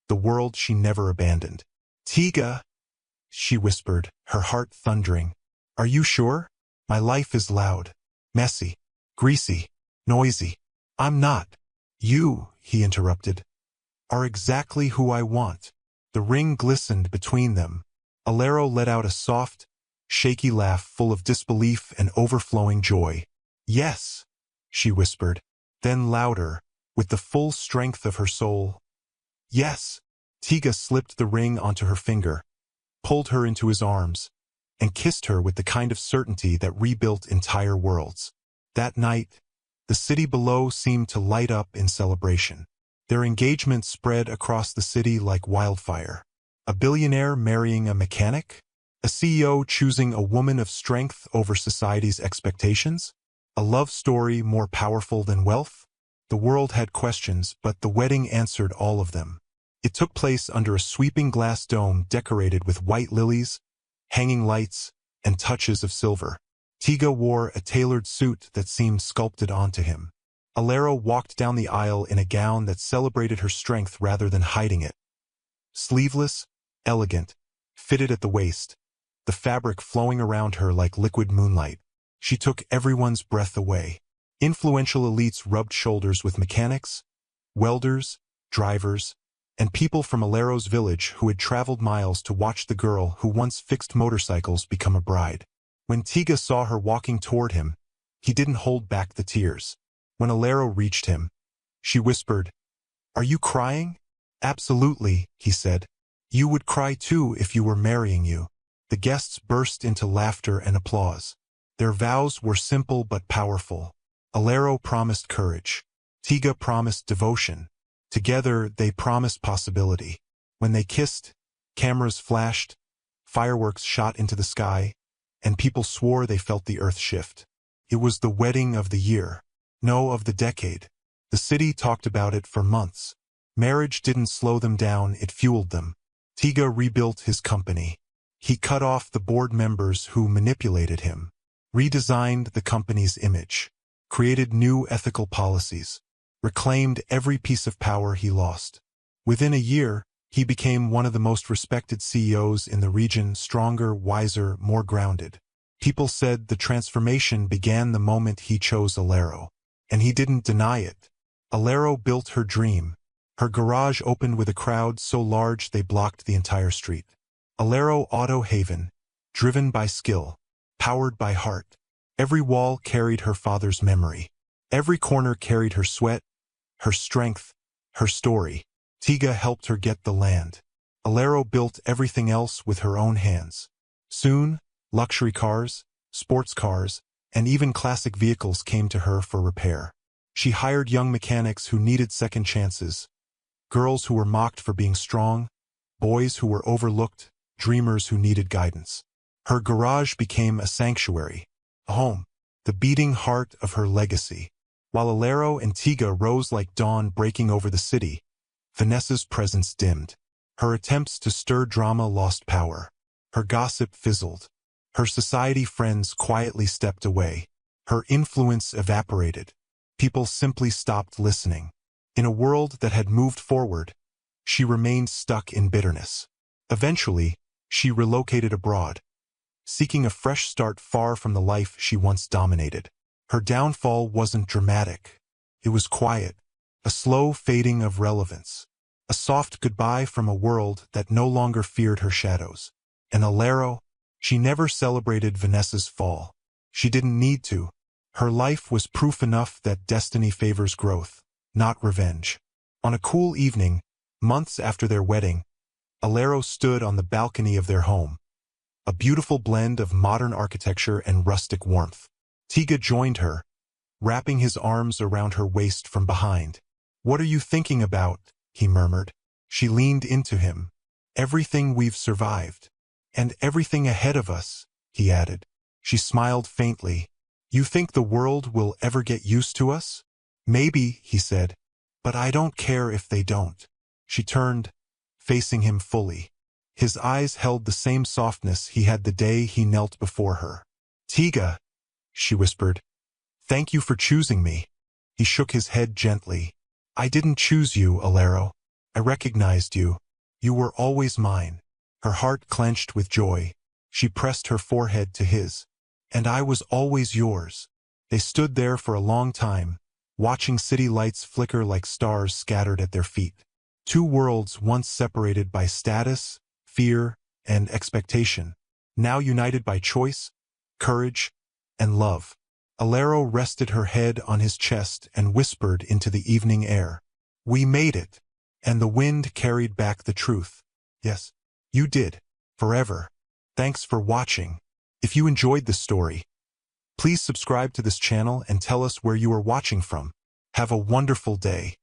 the world she never abandoned. Tiga, she whispered, her heart thundering. Are you sure? My life is loud, messy, greasy, noisy. I'm not. You, he interrupted, are exactly who I want. The ring glistened between them. Alero let out a soft, shaky laugh full of disbelief and overflowing joy. Yes, she whispered, then louder, with the full strength of her soul. Yes. Tiga slipped the ring onto her finger, pulled her into his arms, and kissed her with the kind of certainty that rebuilt entire worlds. That night, the city below seemed to light up in celebration. Their engagement spread across the city like wildfire. A billionaire marrying a mechanic? A CEO choosing a woman of strength over society's expectations? A love story more powerful than wealth? The world had questions, but the wedding answered all of them. It took place under a sweeping glass dome decorated with white lilies, hanging lights, and touches of silver. Tiga wore a tailored suit that seemed sculpted onto him. Alero walked down the aisle in a gown that celebrated her strength rather than hiding it. Sleeveless, elegant, fitted at the waist, the fabric flowing around her like liquid moonlight. She took everyone's breath away. Influential elites rubbed shoulders with mechanics, welders, drivers, and people from Alero's village who had traveled miles to watch the girl who once fixed motorcycles become a bride. When Tiga saw her walking toward him, he didn't hold back the tears. When Alero reached him, she whispered, "Are you crying?" "Absolutely," he said. "You would cry too if you were marrying you." The guests burst into laughter and applause. Their vows were simple but powerful. Alero promised courage. Tiga promised devotion. Together, they promised possibility. When they kissed, cameras flashed, fireworks shot into the sky, and people swore they felt the earth shift. It was the wedding of the year. No, of the decade. The city talked about it for months. Marriage didn't slow them down, it fueled them. Tiga rebuilt his company. He cut off the board members who manipulated him, redesigned the company's image, created new ethical policies, reclaimed every piece of power he lost. Within a year, he became one of the most respected CEOs in the region, stronger, wiser, more grounded. People said the transformation began the moment he chose Alero. And he didn't deny it. Alero built her dream. Her garage opened with a crowd so large they blocked the entire street. Alero Auto Haven, driven by skill, powered by heart. Every wall carried her father's memory. Every corner carried her sweat, her strength, her story. Tiga helped her get the land. Alero built everything else with her own hands. Soon, luxury cars, sports cars, and even classic vehicles came to her for repair. She hired young mechanics who needed second chances, girls who were mocked for being strong, boys who were overlooked, dreamers who needed guidance. Her garage became a sanctuary, a home, the beating heart of her legacy. While Alero and Tiga rose like dawn breaking over the city, Vanessa's presence dimmed. Her attempts to stir drama lost power. Her gossip fizzled. Her society friends quietly stepped away. Her influence evaporated. People simply stopped listening. In a world that had moved forward, she remained stuck in bitterness. Eventually, she relocated abroad, seeking a fresh start far from the life she once dominated. Her downfall wasn't dramatic. It was quiet, a slow fading of relevance, a soft goodbye from a world that no longer feared her shadows. And Alero, she never celebrated Vanessa's fall. She didn't need to. Her life was proof enough that destiny favors growth, not revenge. On a cool evening, months after their wedding, Alero stood on the balcony of their home, a beautiful blend of modern architecture and rustic warmth. Tiga joined her, wrapping his arms around her waist from behind. "What are you thinking about?" he murmured. She leaned into him. "Everything we've survived. And everything ahead of us," he added. She smiled faintly. "You think the world will ever get used to us?" "Maybe," he said. "But I don't care if they don't." She turned, facing him fully. His eyes held the same softness he had the day he knelt before her. "Tiga," she whispered, "thank you for choosing me." He shook his head gently. "I didn't choose you, Alero. I recognized you. You were always mine." Her heart clenched with joy. She pressed her forehead to his. "And I was always yours." They stood there for a long time, watching city lights flicker like stars scattered at their feet. Two worlds once separated by status, fear, and expectation, now united by choice, courage, and love. Alero rested her head on his chest and whispered into the evening air. "We made it." And the wind carried back the truth. "Yes, you did. Forever." Thanks for watching. If you enjoyed this story, please subscribe to this channel and tell us where you are watching from. Have a wonderful day.